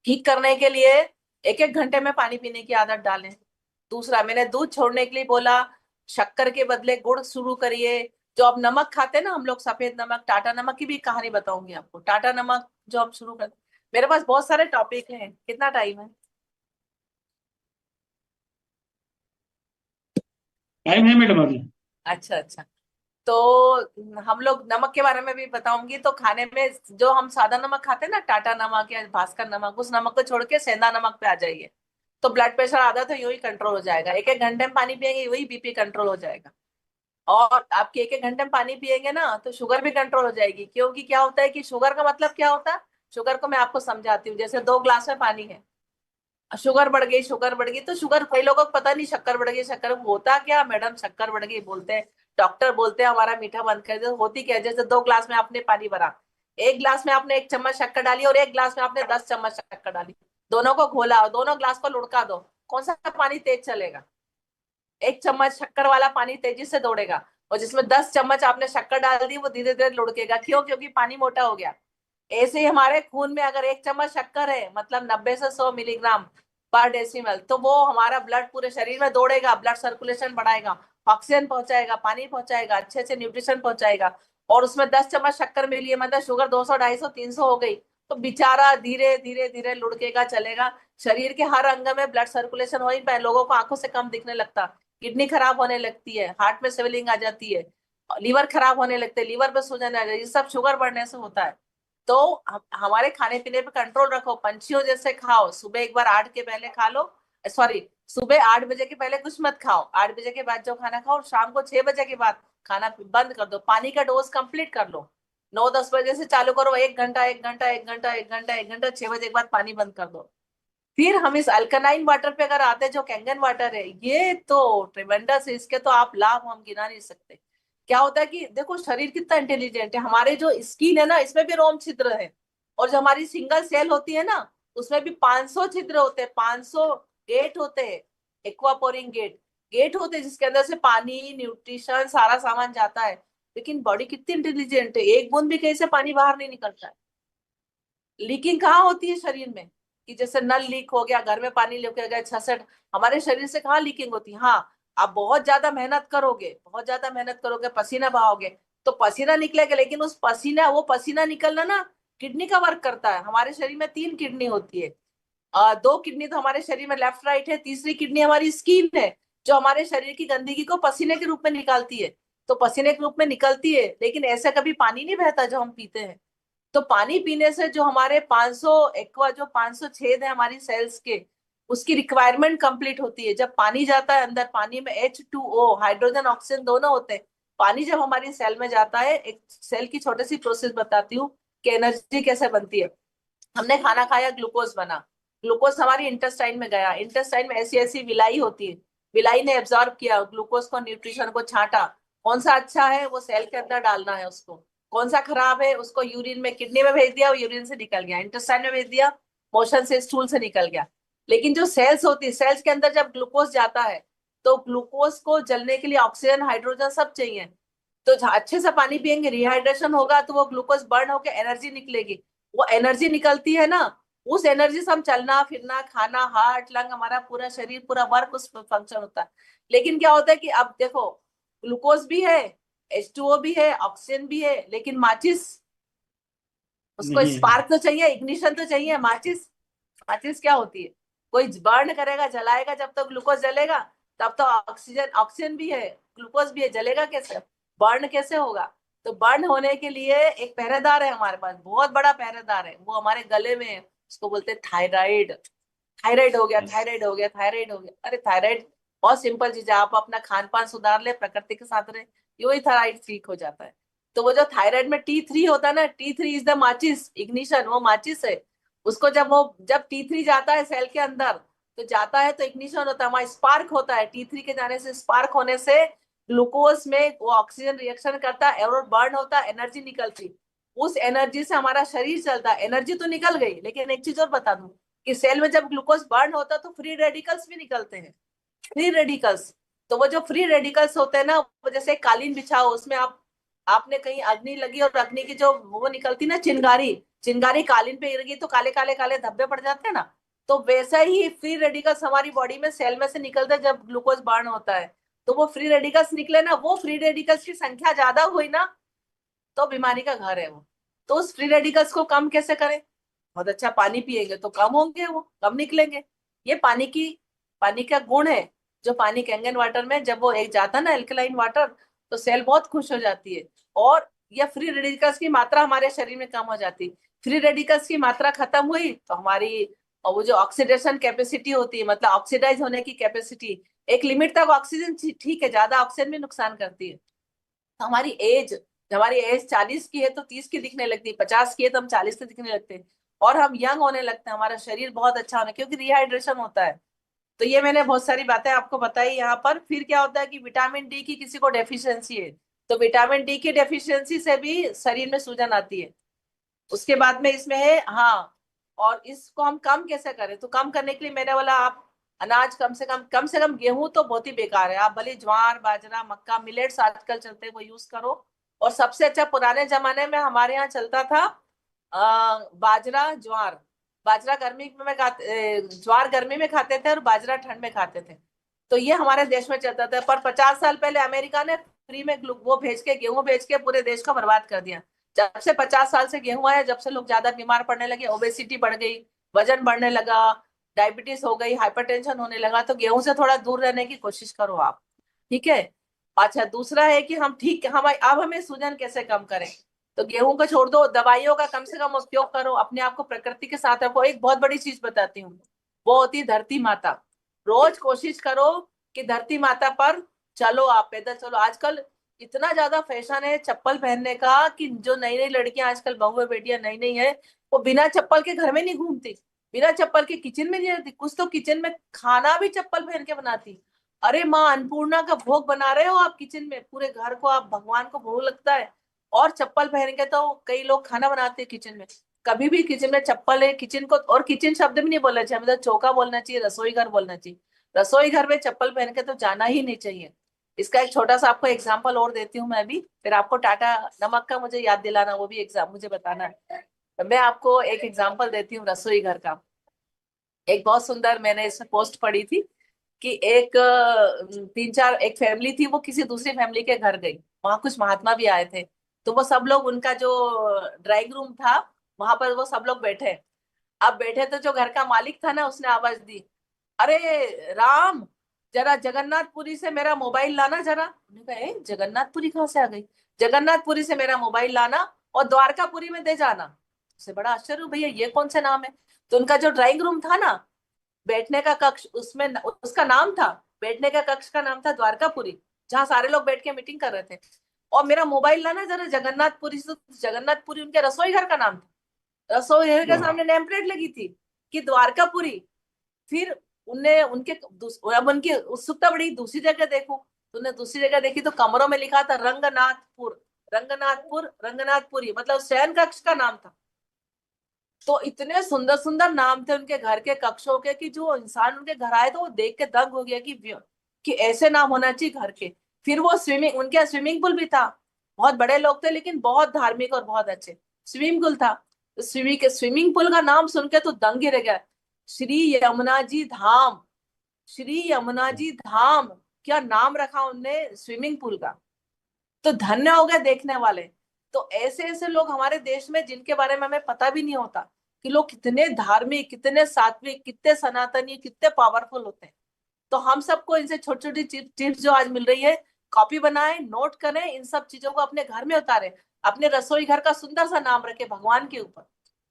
ठीक करने के लिए 1-1 घंटे में पानी पीने की आदत डालें। दूसरा, मैंने दूध छोड़ने के लिए बोला, शक्कर के बदले गुड़ शुरू करिए। जो अब नमक खाते हैं ना हम लोग, सफेद नमक, टाटा नमक की भी कहानी बताऊंगी आपको, टाटा नमक जो हम शुरू कर। मेरे पास बहुत सारे टॉपिक हैं, कितना टाइम है? टाइम है मैडम अभी। अच्छा अच्छा। तो हम लोग नमक के बारे में भी बताऊंगी। तो खाने में जो हम सादा नमक खाते हैं ना, टाटा नमक या भास्कर नमक, उस नमक को छोड़ के सेंधा नमक पे आ जाइए, तो ब्लड प्रेशर आधा तो यूं ही कंट्रोल हो जाएगा। 1-1 घंटे में पानी पिएंगे वही बीपी कंट्रोल हो जाएगा। और आपके 1-1 घंटे में पानी पिएंगे ना तो शुगर भी कंट्रोल हो जाएगी। क्योंकि क्या होता है कि शुगर का मतलब क्या होता है, शुगर को मैं आपको समझाती हूँ। जैसे 2 ग्लास में पानी है, शुगर बढ़ गई, शुगर बढ़ गई, तो शुगर, कई लोगों को पता नहीं शक्कर बढ़ गई, शक्कर होता क्या मैडम, शक्कर बढ़ गई बोलते हैं, डॉक्टर बोलते हैं हमारा मीठा बंद कर दो, होती क्या है, जैसे 2 ग्लास में आपने पानी भरा, 1 ग्लास में आपने 1 चम्मच शक्कर डाली और 1 ग्लास में आपने 10 चम्मच शक्कर डाली, दोनों को घोला और दोनों ग्लास को लुढ़का दो, कौन सा पानी तेज चलेगा? 1 चम्मच शक्कर वाला पानी तेजी से दौड़ेगा, और जिसमें 10 चम्मच आपने शक्कर डाल दी वो धीरे धीरे लुढ़केगा। क्यों? क्योंकि पानी मोटा हो गया। ऐसे ही हमारे खून में अगर 1 चम्मच शक्कर है, मतलब 90 से 100 मिलीग्राम, पर डेसिमल। तो वो हमारा ब्लड पूरे शरीर में दौड़ेगा, ब्लड सर्कुलेशन बढ़ाएगा, ऑक्सीजन पहुंचाएगा, पानी पहुंचाएगा, अच्छे अच्छे न्यूट्रिशन पहुंचाएगा। और उसमें 10 चम्मच शक्कर मिली है, मतलब शुगर 200 250 300 हो गई, तो बेचारा धीरे धीरे धीरे लुढ़केगा, चलेगा। शरीर के हर अंग में ब्लड सर्कुलेशन हो ही पाए, लोगों को आंखों से कम दिखने लगता, किडनी खराब होने लगती है, हार्ट में स्वेलिंग आ जाती है, लीवर खराब होने लगते हैं, लीवर पे सूजन आ जाती है, ये सब शुगर बढ़ने से होता है। तो हमारे खाने पीने पे कंट्रोल रखो, पंछियों जैसे खाओ, सुबह एक बार 8 के पहले खा लो, सॉरी, सुबह 8 बजे के पहले कुछ मत खाओ, 8 बजे के बाद जो खाना खाओ, और शाम को 6 बजे के बाद खाना बंद कर दो, पानी का डोज कंप्लीट कर लो, 9-10 बजे से चालू करो, 1 घंटा 1 घंटा 1 घंटा 1 घंटा 1 घंटा, 6 बजे के बाद पानी बंद कर दो। फिर हम इस अल्कलाइन वाटर पे अगर आते हैं, जो कैंगन वाटर है, ये तो ट्रिमेंडस है, इसके तो आप लाभ हम गिना नहीं सकते। क्या होता है कि देखो शरीर कितना इंटेलिजेंट है, हमारे जो स्किन है ना, इसमें भी रोम छिद्र है, और जो हमारी सिंगल सेल होती है ना, उसमें भी 500 छिद्र होते हैं, 500 गेट होते हैं, एक्वापोरिंग गेट, गेट होते हैं जिसके अंदर से पानी, न्यूट्रिशन, सारा सामान जाता है। लेकिन बॉडी कितनी इंटेलिजेंट है, एक बूंद भी कहीं से पानी बाहर नहीं निकलता है। लीकिंग कहाँ होती है शरीर में, कि जैसे नल लीक हो गया, घर में पानी लीक हो गया 66, हमारे शरीर से कहाँ लीकिंग होती है? हाँ, आप बहुत ज्यादा मेहनत करोगे, बहुत ज्यादा मेहनत करोगे, पसीना बहाओगे, तो पसीना निकलेगा, लेकिन उस पसीना, वो पसीना निकलना ना किडनी का वर्क करता है। हमारे शरीर में 3 किडनी होती है, 2 किडनी तो हमारे शरीर में लेफ्ट राइट है, तीसरी किडनी हमारी स्किन है, जो हमारे शरीर की गंदगी को पसीने के रूप में निकालती है। तो पसीने के रूप में निकलती है, लेकिन ऐसा कभी पानी नहीं बहता जो हम पीते हैं। तो पानी पीने से जो हमारे 500 एक्वा, जो 500 छेद है हमारी सेल्स के, उसकी रिक्वायरमेंट कंप्लीट होती है। जब पानी जाता है अंदर, पानी में H2O, हाइड्रोजन ऑक्सीजन दोनों होते हैं। पानी जब हमारी सेल में जाता है, एक सेल की छोटी सी प्रोसेस बताती हूँ कि एनर्जी कैसे बनती है। हमने खाना खाया, ग्लूकोज बना, ग्लूकोज हमारी इंटेस्टाइन में गया, इंटेस्टाइन में ऐसी ऐसी विलाई होती है, विलाई ने एब्जॉर्ब किया ग्लूकोज को, न्यूट्रिशन को छांटा, कौन सा अच्छा है वो सेल के अंदर डालना है उसको, कौन सा खराब है उसको यूरिन में, किडनी में भेज दिया, वो यूरिन से निकल गया, इंटेस्टाइन में भेज दिया, मोशन से, स्टूल से निकल गया। लेकिन जो सेल्स होती है, सेल्स के अंदर जब ग्लूकोज जाता है, तो ग्लूकोज को जलने के लिए ऑक्सीजन, हाइड्रोजन सब चाहिए। तो अच्छे से पानी पियेंगे, रिहाइड्रेशन होगा, तो वो ग्लूकोज बर्न होकर एनर्जी निकलेगी। वो एनर्जी निकलती है ना, उस एनर्जी से हम चलना फिरना, खाना, हार्ट, लंग, हमारा पूरा शरीर, पूरा वर्क उस फंक्शन होता है। लेकिन क्या होता है कि अब देखो, ग्लूकोज भी है, H2O भी है, ऑक्सीजन भी है, लेकिन माचिस, उसको नहीं है। स्पार्क तो चाहिए, इग्निशन तो चाहिए। माचिस, माचिस क्या होती है? कोई बर्न करेगा, जलाएगा, जब तक ग्लूकोज जलेगा, तब तो ऑक्सीजन, ऑक्सीजन भी है, ग्लूकोज भी है, जलेगा कैसे, बर्न कैसे होगा? तो बर्न होने के लिए एक पहरेदार है हमारे पास, बहुत बड़ा पहरेदार है, वो हमारे गले में है, उसको बोलते हैं थायराइड। थायराइड हो गया, थायराइड हो गया, थायराइड हो गया, अरे थायराइड बहुत सिंपल चीज है, आप अपना खान पान सुधार ले, प्रकृति के साथ रहे, यो ही थायराइड ठीक हो जाता है। तो वो जो थायराइड में T3 होता है ना, T3 इज द माचिस, इग्निशन, वो माचिस है। उसको जब T3 जाता है सेल के अंदर, तो जाता है तो इग्निशन होता है, वहां स्पार्क होता है, T3 के जाने से, स्पार्क होने से ग्लूकोज में वो ऑक्सीजन रिएक्शन करता है और बर्न होता है, एनर्जी निकलती, उस एनर्जी से हमारा शरीर चलता है। एनर्जी तो निकल गई, लेकिन एक चीज और बता दूं, कि सेल में जब ग्लूकोज बर्न होता है तो फ्री रेडिकल्स भी निकलते हैं, फ्री रेडिकल्स। तो वो जो फ्री रेडिकल्स होते हैं ना, वो जैसे कालीन बिछाओ, उसमें आपने कहीं अग्नि लगी और अग्नि की जो वो निकलती ना, चिंगारी, चिंगारी कालीन पे गिर गई तो काले काले काले धब्बे पड़ जाते हैं ना। तो वैसा ही फ्री रेडिकल्स हमारी बॉडी में, सेल में से निकलते हैं जब ग्लूकोज बर्न होता है। तो वो फ्री रेडिकल्स निकले ना, वो फ्री रेडिकल्स की संख्या ज्यादा हुई ना, तो बीमारी का घर है वो। तो उस फ्री रेडिकल्स को कम कैसे करें? बहुत अच्छा पानी पिएंगे तो कम होंगे, वो कम निकलेंगे। ये पानी का गुण है। जो पानी कैंगन वाटर में जब वो एक जाता है ना, अल्कलाइन वाटर, तो सेल बहुत खुश हो जाती है, और ये फ्री रेडिकल्स की मात्रा हमारे शरीर में कम हो जाती है। फ्री रेडिकल्स की मात्रा खत्म हुई तो हमारी, और वो जो ऑक्सीडेशन कैपेसिटी होती है, मतलब ऑक्सीडाइज होने की कैपेसिटी, एक लिमिट तक ऑक्सीजन ठीक है, ज्यादा ऑक्सीजन भी नुकसान करती है। तो हमारी एज 40 की है तो 30 की दिखने लगती है, 50 की है तो हम 40 की दिखने लगते हैं, और हम यंग होने लगते हैं, हमारा शरीर बहुत अच्छा होने, क्योंकि रिहाइड्रेशन होता है। तो ये मैंने बहुत सारी बातें आपको बताई यहाँ पर। फिर क्या होता है कि विटामिन डी की किसी को डेफिशिएंसी है, तो विटामिन डी की डेफिशिएंसी से भी शरीर में सूजन आती है। उसके बाद में इसमें है, हाँ, और इसको हम कम कैसे करें? तो कम करने के लिए मैंने बोला, आप अनाज कम से कम गेहूं तो बहुत ही बेकार है, आप भले ज्वार, बाजरा, मक्का, मिलेट्स आजकल चलते हैं वो यूज करो। और सबसे अच्छा पुराने जमाने में हमारे यहाँ चलता था बाजरा, ज्वार, बाजरा गर्मी में ज्वार गर्मी में खाते थे और बाजरा ठंड में खाते थे। तो ये हमारे देश में चलता था। पर 50 साल पहले अमेरिका ने फ्री में वो भेज के, गेहूं भेज के पूरे देश को बर्बाद कर दिया। जब से 50 साल से गेहूं आया, जब से लोग ज्यादा बीमार पड़ने लगे, ओबेसिटी बढ़ गई, वजन बढ़ने लगा, डायबिटीज हो गई, हाइपरटेंशन होने लगा। तो गेहूं से थोड़ा दूर रहने की कोशिश करो आप। ठीक है। अच्छा, दूसरा है कि हम अब हमें सूजन कैसे कम करें। तो गेहूं को छोड़ दो, दवाइयों का कम से कम उपयोग करो, अपने आप को प्रकृति के साथ रखो। एक बहुत बड़ी चीज बताती हूँ, वो होती है धरती माता। रोज कोशिश करो कि धरती माता पर चलो, आप पैदल चलो। आजकल इतना ज्यादा फैशन है चप्पल पहनने का कि जो नई नई लड़कियां आजकल, बहुएं बेटियां नई नई है, वो बिना चप्पल के घर में नहीं घूमती, बिना चप्पल के किचन में नहीं रहती, कुछ तो किचन में खाना भी चप्पल पहन के बनाती। अरे माँ अन्नपूर्णा का भोग बना रहे हो आप किचन में, पूरे घर को आप, भगवान को भोग लगता है, और चप्पल पहन के तो कई लोग खाना बनाते हैं किचन में। कभी भी किचन में चप्पल है, किचन को, और किचन शब्द भी नहीं बोलना चाहिए, मतलब चौका बोलना चाहिए, रसोई घर बोलना चाहिए। रसोई घर में चप्पल पहन के तो जाना ही नहीं चाहिए। इसका एक छोटा सा आपको एग्जाम्पल और देती हूँ मैं भी, फिर आपको टाटा नमक का मुझे याद दिलाना, वो भी एग्जाम मुझे बताना है। तो मैं आपको एक एग्जाम्पल देती हूँ रसोई घर का। एक बहुत सुंदर, मैंने इसमें पोस्ट पढ़ी थी कि एक 3 4 एक फैमिली थी, वो किसी दूसरी फैमिली के घर गई। वहां कुछ महात्मा भी आए थे। तो वो सब लोग, उनका जो ड्राइंग रूम था, वहां पर वो सब लोग बैठे। अब बैठे तो जो घर का मालिक था ना, उसने आवाज दी, अरे राम, जरा जगन्नाथपुरी से मेरा मोबाइल लाना जरा। उन्होंने कहा, "ए, जगन्नाथपुरी कहाँ से आ गई? जगन्नाथपुरी से मेरा मोबाइल लाना और द्वारकापुरी में दे जाना।" उसे बड़ा आश्चर्य हुआ, भैया ये कौन से नाम है? तो उनका जो ड्राइंग रूम था ना, बैठने का कक्ष, उसमें उसका नाम था, बैठने का कक्ष का नाम था द्वारकापुरी, जहाँ सारे लोग बैठ के मीटिंग कर रहे थे। और मेरा मोबाइल लाना जरा जगन्नाथपुरी से। जगन्नाथपुरी उनके रसोई घर का नाम था। रसोई घर के वाह। सामने नेम प्लेट लगी थी कि द्वारकापुरी। फिर उनने उनके अब उनकी उत्सुकता बढ़ी, दूसरी जगह देखो। तो उन्हें दूसरी जगह देखी तो कमरों में लिखा था रंगनाथपुर, रंगनाथपुर, रंगनाथपुरी, मतलब शयन कक्ष का नाम था। तो इतने सुंदर सुंदर नाम थे उनके घर के कक्षों के कि जो इंसान उनके घर आए तो वो देख के दंग हो गया कि ऐसे नाम होना चाहिए घर के। फिर वो स्विमिंग, उनके यहाँ स्विमिंग पूल भी था। बहुत बड़े लोग थे लेकिन बहुत धार्मिक और बहुत अच्छे। स्विमिंग पूल था, तो स्विमिंग पूल का नाम सुन के तो दंग ही रह गया। श्री यमुना जी धाम, श्री यमुना जी धाम, क्या नाम रखा उनने स्विमिंग पूल का। तो धन्य हो गए देखने वाले। तो ऐसे ऐसे लोग हमारे देश में, जिनके बारे में हमें पता भी नहीं होता कि लोग कितने धार्मिक, कितने सात्विक, कितने सनातनी, कितने पावरफुल होते हैं। तो हम सबको इनसे छोटी छोटी टिप्स जो आज मिल रही है, कॉपी बनाएं, नोट करें, इन सब चीजों को अपने घर में उतारें। अपने रसोई घर का सुंदर सा नाम रखे भगवान के ऊपर,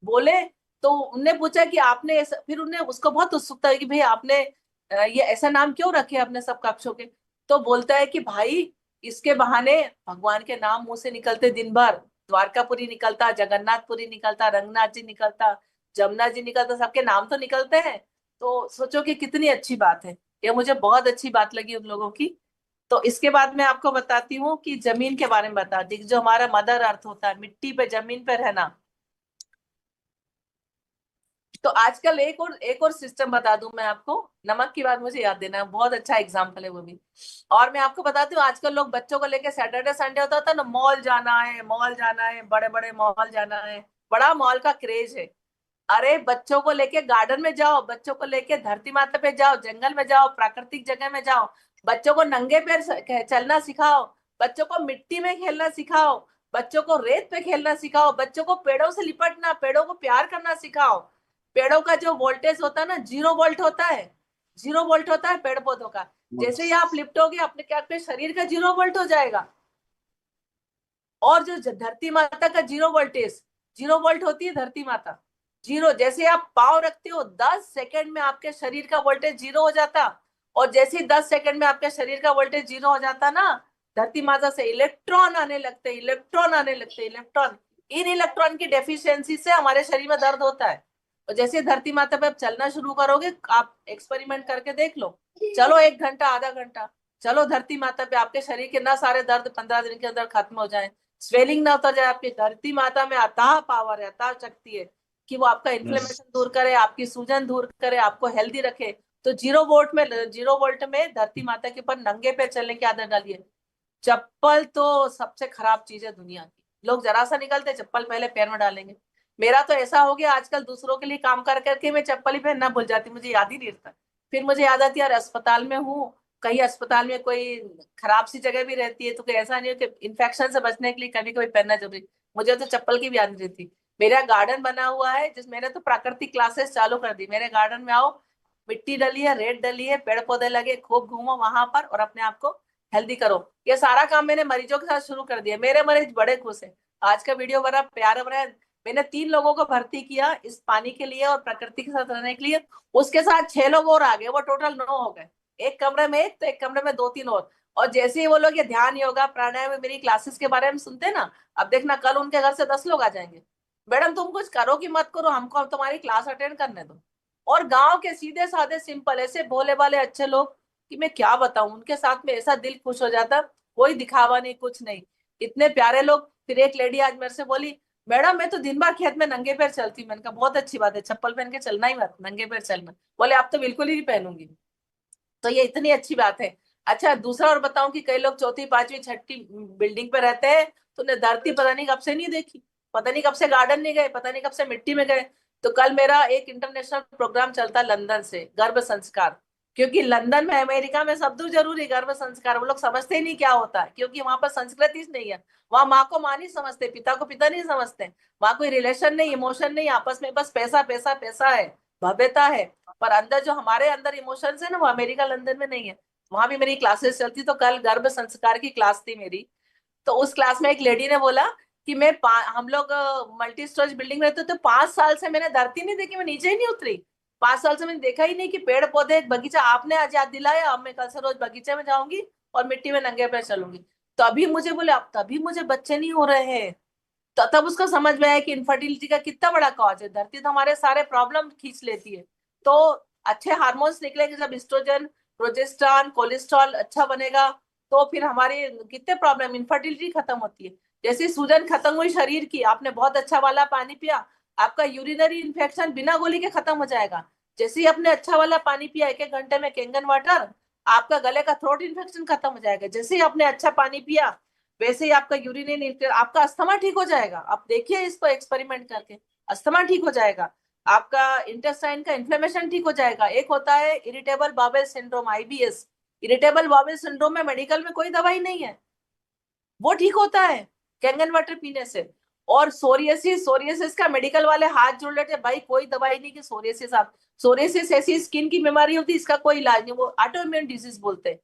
बोले। तो उनने पूछा कि आपने फिर उन्हें, उसको बहुत उत्सुकता है कि भाई आपने ये ऐसा नाम क्यों रखे अपने सब कक्षों के। तो बोलता है कि भाई, इसके बहाने भगवान के नाम मुंह से निकलते दिन भर। द्वारकापुरी निकलता, जगन्नाथपुरी निकलता, रंगनाथ जी निकलता, जमुना जी निकलता, सबके नाम तो निकलते हैं। तो सोचो कि कितनी अच्छी बात है। ये मुझे बहुत अच्छी बात लगी उन लोगों की। तो इसके बाद मैं आपको बताती हूँ कि जमीन के बारे में बता दी, जो हमारा मदर अर्थ होता है, मिट्टी पे, जमीन पे रहना। तो आजकल एक और सिस्टम बता दूं मैं आपको। नमक की बात मुझे याद देना, बहुत अच्छा एग्जाम्पल है वो भी। और मैं आपको बताती हूँ, आजकल लोग बच्चों को लेके, सैटरडे संडे होता था ना, मॉल जाना है, मॉल जाना है, बड़े बड़े मॉल जाना है, बड़ा मॉल का क्रेज है। अरे बच्चों को लेके गार्डन में जाओ, बच्चों को लेके धरती माता पे जाओ, जंगल में जाओ, प्राकृतिक जगह में जाओ। बच्चों को नंगे पैर चलना सिखाओ, बच्चों को मिट्टी में खेलना सिखाओ, बच्चों को रेत पे खेलना सिखाओ, बच्चों को पेड़ों से लिपटना, पेड़ों को प्यार करना सिखाओ। पेड़ों का जो वोल्टेज होता है ना, 0 वोल्ट होता है। 0 वोल्ट होता है पेड़ पौधों का। जैसे ही आप लिपटोगे, अपने क्या, आपके शरीर का 0 वोल्ट हो जाएगा। और जो धरती माता का 0 वोल्टेज, 0 वोल्ट होती है धरती माता। जीरो, जैसे आप पाँव रखते हो, 10 सेकंड में आपके शरीर का वोल्टेज 0 हो जाता। और जैसे ही 10 सेकंड में आपके शरीर का वोल्टेज 0 हो जाता ना, धरती माता से इलेक्ट्रॉन आने लगते, इलेक्ट्रॉन आने लगते, इलेक्ट्रॉन। इन इलेक्ट्रॉन की डेफिशिएंसी से हमारे शरीर में दर्द होता है। और जैसे धरती माता पे आप चलना शुरू करोगे, आप एक्सपेरिमेंट करके देख लो, चलो 1 घंटा, आधा घंटा, चलो धरती माता पे, आपके शरीर के ना सारे दर्द 15 दिन के अंदर खत्म हो जाए, स्वेलिंग ना उतर जाए। आपकी धरती माता में अथाह पावर है, अथाह शक्ति है कि वो आपका यस। इन्फ्लेमेशन दूर करे, आपकी सूजन दूर करे, आपको हेल्दी रखे। तो 0 वोल्ट में धरती माता के ऊपर नंगे पे चलने की आदत डालिए। चप्पल तो सबसे खराब चीज है दुनिया की। लोग जरा सा निकलते, चप्पल पहले पैर में डालेंगे। मेरा तो ऐसा हो गया आजकल, दूसरों के लिए काम कर करके मैं चप्पल ही पहनना भूल जाती, मुझे याद ही नहीं रहता। फिर मुझे याद आती है यार अस्पताल में हूँ, कहीं अस्पताल में कोई खराब सी जगह भी रहती है, तो कोई ऐसा नहीं हो कि इन्फेक्शन से बचने के लिए कभी कभी पहनना जरूरी। मुझे तो चप्पल की भी याद नहीं रहती। मेरा गार्डन बना हुआ है, जिस मैंने तो प्राकृतिक क्लासेस चालू कर दी। मेरे गार्डन में आओ, मिट्टी डली है, रेत डली है, पेड़ पौधे लगे, खूब घूमो वहां पर और अपने आप को हेल्दी करो। ये सारा काम मैंने मरीजों के साथ शुरू कर दिया, मेरे मरीज बड़े खुश हैं। आज का वीडियो बड़ा प्यारा बना है। मैंने 3 लोगों को भर्ती किया इस पानी के लिए और प्रकृति के साथ रहने के लिए। उसके साथ 6 लोग और आ गए, वो टोटल 9 हो गए। एक कमरे में एक, तो एक कमरे में 2-3 और जैसे ही वो लोग ये ध्यान योगा प्राणायाम में मेरी क्लासेस के बारे में सुनते हैं ना, अब देखना कल उनके घर से 10 लोग आ जाएंगे। मैडम तुम कुछ करो कि मत करो, हमको अब तुम्हारी क्लास अटेंड करने दो। और गांव के सीधे साधे सिंपल ऐसे भोले भाले अच्छे लोग कि मैं क्या बताऊं, उनके साथ में ऐसा दिल खुश हो जाता। कोई दिखावा नहीं, कुछ नहीं, इतने प्यारे लोग। फिर एक लेडी आज मेरे से बोली, मैडम मैं तो दिन भर खेत में नंगे पैर चलती हूँ। मैंने कहा बहुत अच्छी बात है, चप्पल पहन के चलना ही मत, नंगे पैर चलना। बोले आप तो बिल्कुल ही नहीं पहनूंगी। तो ये इतनी अच्छी बात है। अच्छा दूसरा और बताऊं कि कई लोग चौथी पांचवी छठी बिल्डिंग पे रहते हैं, तो उन्हें धरती पता नहीं कब से नहीं देखी, पता नहीं कब से गार्डन नहीं गए, पता नहीं कब से मिट्टी में गए। तो कल मेरा एक इंटरनेशनल प्रोग्राम चलता लंदन से, गर्भ संस्कार। क्योंकि लंदन में अमेरिका में सब कुछ जरूरी गर्भ संस्कार, वो लोग समझते ही नहीं क्या होता है, क्योंकि वहां पर संस्कृति नहीं है। वहां माँ को माँ नहीं समझते, पिता को पिता नहीं समझते, वहां कोई रिलेशन नहीं, इमोशन नहीं, आपस में बस पैसा पैसा पैसा है, भव्यता है। पर अंदर जो हमारे अंदर इमोशंस है ना, वो अमेरिका लंदन में नहीं है। वहां भी मेरी क्लासेस चलती, तो कल गर्भ संस्कार की क्लास थी मेरी। तो उस क्लास में एक लेडी ने बोला कि हम लोग मल्टी स्टोरेज बिल्डिंग में रहते, तो 5 साल से मैंने धरती नहीं देखी, मैं नीचे ही नहीं उतरी। 5 साल से मैंने देखा ही नहीं कि पेड़ पौधे, एक बगीचा। आपने आज याद दिलाया, अब मैं कल से रोज बगीचे में जाऊंगी और मिट्टी में नंगे पैर चलूंगी। तो अभी मुझे बोले, अब तभी मुझे बच्चे नहीं हो रहे हैं। तो तब उसको समझ में आया कि इनफर्टिलिटी का कितना बड़ा कॉज है। धरती तो हमारे सारे प्रॉब्लम खींच लेती है। तो अच्छे हार्मोन्स निकलेंगे, जब एस्ट्रोजन प्रोजेस्टेरॉन कोलेस्ट्रॉल अच्छा बनेगा, तो फिर हमारे कितने प्रॉब्लम, इनफर्टिलिटी खत्म होती है। जैसे सूजन खत्म हुई शरीर की, आपने बहुत अच्छा वाला पानी पिया, आपका यूरिनरी इन्फेक्शन बिना गोली के खत्म हो जाएगा। जैसे ही आपने अच्छा वाला पानी पिया 1-1 घंटे में कैंगन वाटर, आपका गले का थ्रोट इन्फेक्शन खत्म हो जाएगा। जैसे ही आपने अच्छा पानी पिया, वैसे ही आपका यूरिन इन्फेक्शन, आपका अस्थमा ठीक हो जाएगा। आप देखिए इसको एक्सपेरिमेंट करके, अस्थमा ठीक हो जाएगा। आपका इंटेस्टाइन का इन्फ्लेमेशन ठीक हो जाएगा। एक होता है irritable bowel syndrome, IBS. Irritable bowel syndrome में मेडिकल में कोई दवाई नहीं है, वो ठीक होता है कैंगन वाटर पीने से। और सोरियसिस, सोरियसिस का मेडिकल वाले हाथ जोड़ लेते हैं, भाई कोई दवाई नहीं कि सोरियसिस। आप सोरियसिस ऐसी स्किन की बीमारी होती है, इसका कोई इलाज नहीं, वो ऑटोइम्यून डिजीज बोलते हैं,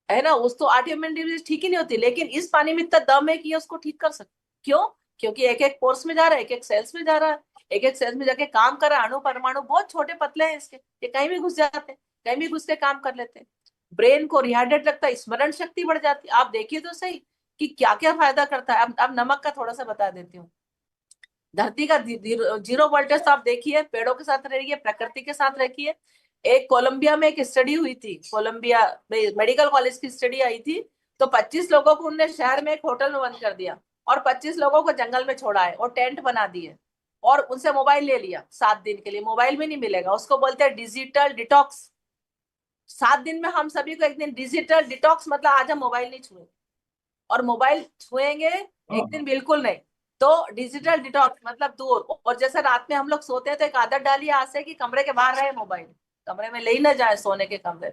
है ना। उस तो ऑटोइम्यून डिजीज ठीक ही नहीं होती, लेकिन इस पानी में इतना दम है कि ये उसको ठीक कर सकते। क्यों? क्योंकि एक एक पोर्स में जा रहा है, एक एक सेल्स में जा रहा है, एक एक सेल्स में जाके काम कर रहा है। अणु परमाणु बहुत छोटे पतले हैं इसके, ये कहीं भी घुस जाते हैं, कहीं भी घुस के काम कर लेते हैं। ब्रेन को रिहाइड्रेट लगता है, स्मरण शक्ति बढ़ जाती है। आप देखिए तो सही कि क्या क्या फायदा करता है। अब नमक का थोड़ा सा बता देती हूँ। धरती का जीरो वोल्टेज तो आप देखिए, पेड़ों के साथ रहिए, प्रकृति के साथ रखिए। एक कोलंबिया में एक स्टडी हुई थी, कोलंबिया मेडिकल कॉलेज की स्टडी आई थी। तो 25 लोगों को उनने शहर में एक होटल में बंद कर दिया, और 25 लोगों को जंगल में छोड़ा है, और टेंट बना दिए, और उनसे मोबाइल ले लिया 7 दिन के लिए। मोबाइल भी नहीं मिलेगा, उसको बोलते हैं डिजिटल डिटॉक्स। 7 दिन में हम सभी को एक दिन डिजिटल डिटॉक्स, मतलब आज हम मोबाइल नहीं छुए, और मोबाइल छुएंगे एक दिन हाँ बिल्कुल नहीं। तो डिजिटल डिटॉक्स मतलब दूर। और जैसे रात में हम लोग सोते हैं, तो एक आदत डालिए आज से कि कमरे के बाहर रहे मोबाइल, कमरे में ले ही ना जाए सोने के कमरे,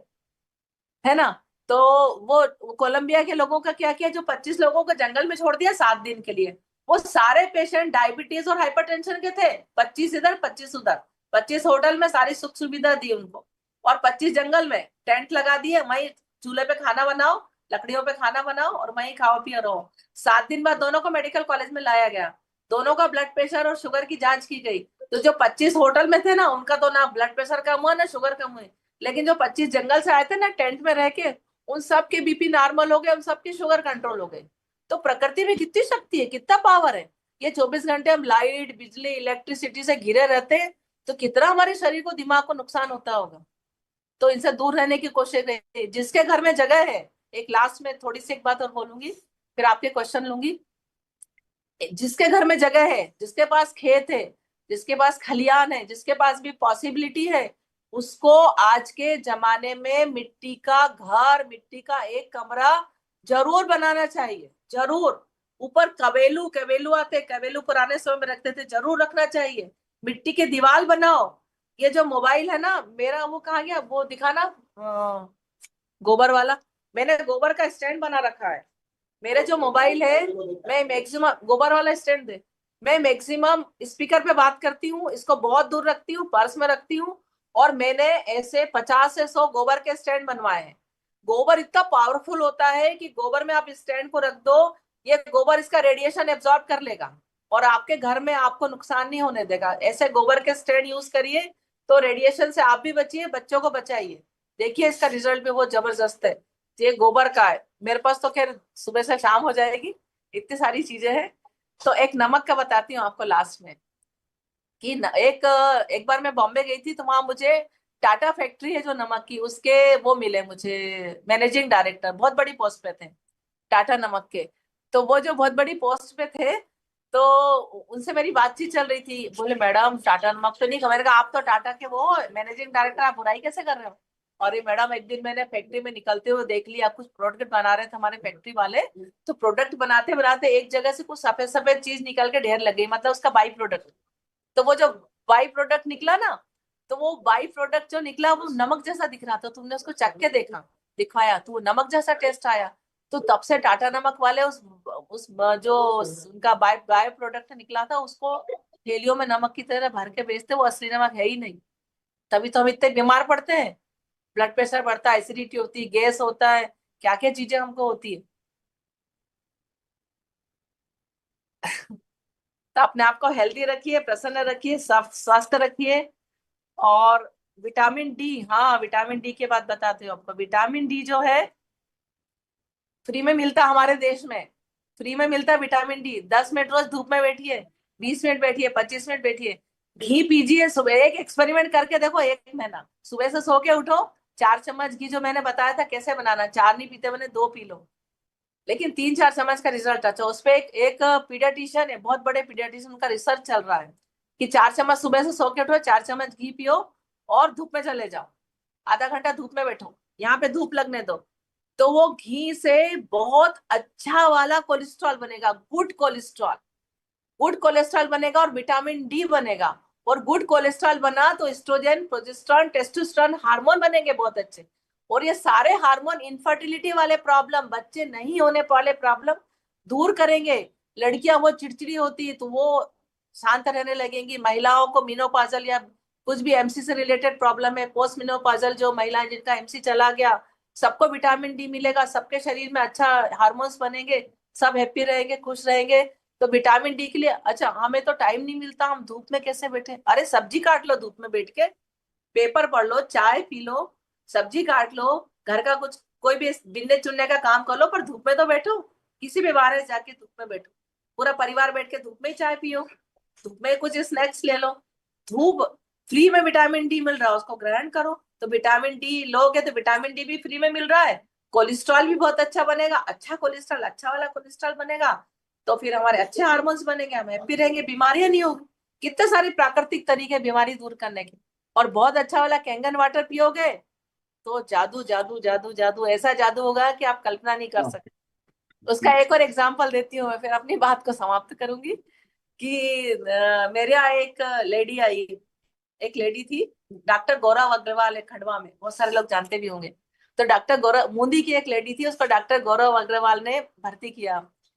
है ना। तो वो कोलंबिया के लोगों का क्या किया, जो 25 लोगों को जंगल में छोड़ दिया 7 दिन के लिए, वो सारे पेशेंट डायबिटीज और हाइपरटेंशन के थे। 25 इधर 25 उधर, 25 होटल में सारी सुख सुविधा दी उनको, और 25 जंगल में टेंट लगा दिए। वहीं चूल्हे पे खाना बनाओ, लकड़ियों पे खाना बनाओ, और वहीं खाओ पियो रहो। 7 दिन बाद दोनों को मेडिकल कॉलेज में लाया गया, दोनों का ब्लड प्रेशर और शुगर की जांच की गई। तो जो 25 होटल में थे ना, उनका तो ना ब्लड प्रेशर कम हुआ ना शुगर कम हुई। लेकिन जो 25 जंगल से आए थे ना टेंट में रह के, उन सब के बीपी नॉर्मल हो गए, उन सबकी शुगर कंट्रोल हो गई। तो प्रकृति में कितनी शक्ति है, कितना पावर है। ये 24 घंटे हम लाइट बिजली इलेक्ट्रिसिटी से घिरे रहते हैं, तो कितना हमारे शरीर को दिमाग को नुकसान होता होगा। तो इनसे दूर रहने की कोशिश करिए, जिसके घर में जगह है। एक लास्ट में थोड़ी सी एक बात और बोलूंगी, फिर आपके क्वेश्चन लूंगी। जिसके घर में जगह है, जिसके पास खेत है, जिसके पास खलियान है, जिसके पास भी पॉसिबिलिटी है, उसको आज के जमाने में मिट्टी का घर, मिट्टी का एक कमरा जरूर बनाना चाहिए, जरूर। ऊपर कवेलू, कवेलू आते, कवेलू पुराने समय में रखते थे, जरूर रखना चाहिए। मिट्टी के दीवार बनाओ। ये जो मोबाइल है ना मेरा, वो कहाँ गया, वो दिखाना, गोबर वाला। मैंने गोबर का स्टैंड बना रखा है। मेरे जो मोबाइल है, मैं मैक्सिमम गोबर वाला स्टैंड दे, मैं मैक्सिमम स्पीकर पे बात करती हूँ, इसको बहुत दूर रखती हूँ, पर्स में रखती हूँ। और मैंने ऐसे 50 से 100 गोबर के स्टैंड बनवाए हैं। गोबर इतना पावरफुल होता है कि गोबर में आप स्टैंड को रख दो, ये गोबर इसका रेडिएशन एब्जॉर्ब कर लेगा और आपके घर में आपको नुकसान नहीं होने देगा। ऐसे गोबर के स्टैंड यूज करिए, तो रेडिएशन से आप भी बचिए, बच्चों को बचाइए। देखिए इसका रिजल्ट भी बहुत जबरदस्त है। ये गोबर का है मेरे पास, तो खैर सुबह से शाम हो जाएगी, इतनी सारी चीजें हैं। तो एक नमक का बताती हूँ आपको लास्ट में, कि एक बार मैं बॉम्बे गई थी, तो वहां मुझे टाटा फैक्ट्री है जो नमक की, उसके वो मिले मुझे, मैनेजिंग डायरेक्टर, बहुत बड़ी पोस्ट पे थे टाटा नमक के। तो वो जो बहुत बड़ी पोस्ट पे थे, तो उनसे मेरी बातचीत चल रही थी। बोले मैडम टाटा नमक तो नहीं, मैंने कहा आप तो टाटा के वो मैनेजिंग डायरेक्टर, आप बुराई कैसे कर रहे हो? अरे मैडम, एक दिन मैंने फैक्ट्री में निकलते हुए देख लिया, कुछ प्रोडक्ट बना रहे थे हमारे फैक्ट्री वाले। तो प्रोडक्ट बनाते बनाते एक जगह से कुछ सफेद सफेद चीज निकल के ढेर लग गई, मतलब उसका बाई प्रोडक्ट। तो वो जो बाई प्रोडक्ट निकला ना, तो वो बाई प्रोडक्ट जो निकला वो नमक जैसा दिख रहा था। तुमने उसको चख के देखा, दिखाया, तो वो नमक जैसा टेस्ट आया। तो तब से टाटा नमक वाले उस जो उनका बाय बाय प्रोडक्ट निकला था, उसको थैलियों में नमक की तरह भर के बेचते, वो असली नमक है ही नहीं। तभी तो हम इतने बीमार पड़ते हैं, ब्लड प्रेशर बढ़ता है, एसिडिटी होती है, गैस होता है, क्या क्या चीजें हमको होती है। तो अपने आप को हेल्दी रखिए, प्रसन्न रखिए, स्वस्थ रखिए। और विटामिन डी, हाँ विटामिन डी के बाद बताते हो आपको, विटामिन डी जो है फ्री में मिलता है हमारे देश में। फ्री में मिलता है विटामिन डी। 10 मिनट रोज धूप में बैठिए, 20 मिनट बैठिए, 25 मिनट बैठिए, घी पीजिए सुबह। एक एक्सपेरिमेंट करके देखो, 1 महीना सुबह से सो के उठो, 4 चम्मच घी, जो मैंने बताया था कैसे बनाना, 4 नहीं पीते मैंने, 2 पी लो, लेकिन 3-4 चम्मच का रिजल्ट अच्छा। उस पे एक पीडियाटिशियन है, बहुत बड़े पीडियाटिशियन का रिसर्च चल रहा है, कि 4 चम्मच सुबह से सो के उठो, 4 चम्मच घी पियो, और धूप में चले जाओ, आधा घंटा धूप में बैठो, यहाँ पे धूप लगने दो। तो वो घी से बहुत अच्छा वाला कोलेस्ट्रॉल बनेगा, गुड कोलेस्ट्रॉल। गुड कोलेस्ट्रॉल बनेगा और विटामिन डी बनेगा। और गुड कोलेस्ट्रॉल बना तो एस्ट्रोजन, प्रोजेस्टेरोन, टेस्टोस्टेरोन हार्मोन बनेंगे बहुत अच्छे। और ये सारे हार्मोन इनफर्टिलिटी वाले प्रॉब्लम, बच्चे नहीं होने वाले प्रॉब्लम दूर करेंगे। लड़कियां वो चिड़चिड़ी होती है तो वो शांत रहने लगेंगी। महिलाओं को मिनोपाजल या कुछ भी एमसी से रिलेटेड प्रॉब्लम है, पोस्ट मिनोपाजल जो महिलाएं जिनका एमसी चला गया, सबको विटामिन डी मिलेगा, सबके शरीर में अच्छा हार्मोन्स बनेंगे, सब हैप्पी रहेंगे, खुश रहेंगे। तो विटामिन डी के लिए, अच्छा हमें तो टाइम नहीं मिलता, हम धूप में कैसे बैठे? अरे सब्जी काट लो धूप में बैठ के, पेपर पढ़ लो, चाय पी लो, सब्जी काट लो, घर का कुछ कोई भी बिनने चुनने का काम कर लो, पर धूप में तो बैठो। किसी भी बाहर जाके धूप में बैठो, पूरा परिवार बैठ के धूप में ही चाय पियो, धूप में कुछ स्नैक्स ले लो। धूप, फ्री में विटामिन डी मिल रहा है, उसको ग्रहण करो। तो विटामिन डी लोगे तो विटामिन डी भी फ्री में मिल रहा है, कोलेस्ट्रॉल भी बहुत अच्छा बनेगा, अच्छा कोलेस्ट्रॉल, अच्छा वाला कोलेस्ट्रॉल बनेगा। तो फिर हमारे अच्छे हार्मोन्स बनेंगे, हम हैप्पी रहेंगे, बीमारियां नहीं होगी। कितने सारे प्राकृतिक तरीके हैं बीमारी दूर करने के। और बहुत अच्छा वाला कैंगन वाटर पियोगे, तो जादू जादू जादू जादू, ऐसा जादू होगा कि आप कल्पना नहीं कर हाँ, सकते। उसका एक और एग्जाम्पल देती हूँ मैं, फिर अपनी बात को समाप्त करूंगी। कि मेरे यहाँ एक लेडी आई, एक लेडी थी, डॉक्टर गौरव अग्रवाल है खंडवा में, बहुत सारे लोग जानते भी होंगे। तो डॉक्टर गौरव, बूंदी की एक लेडी थी, उसको डॉक्टर गौरव अग्रवाल ने भर्ती किया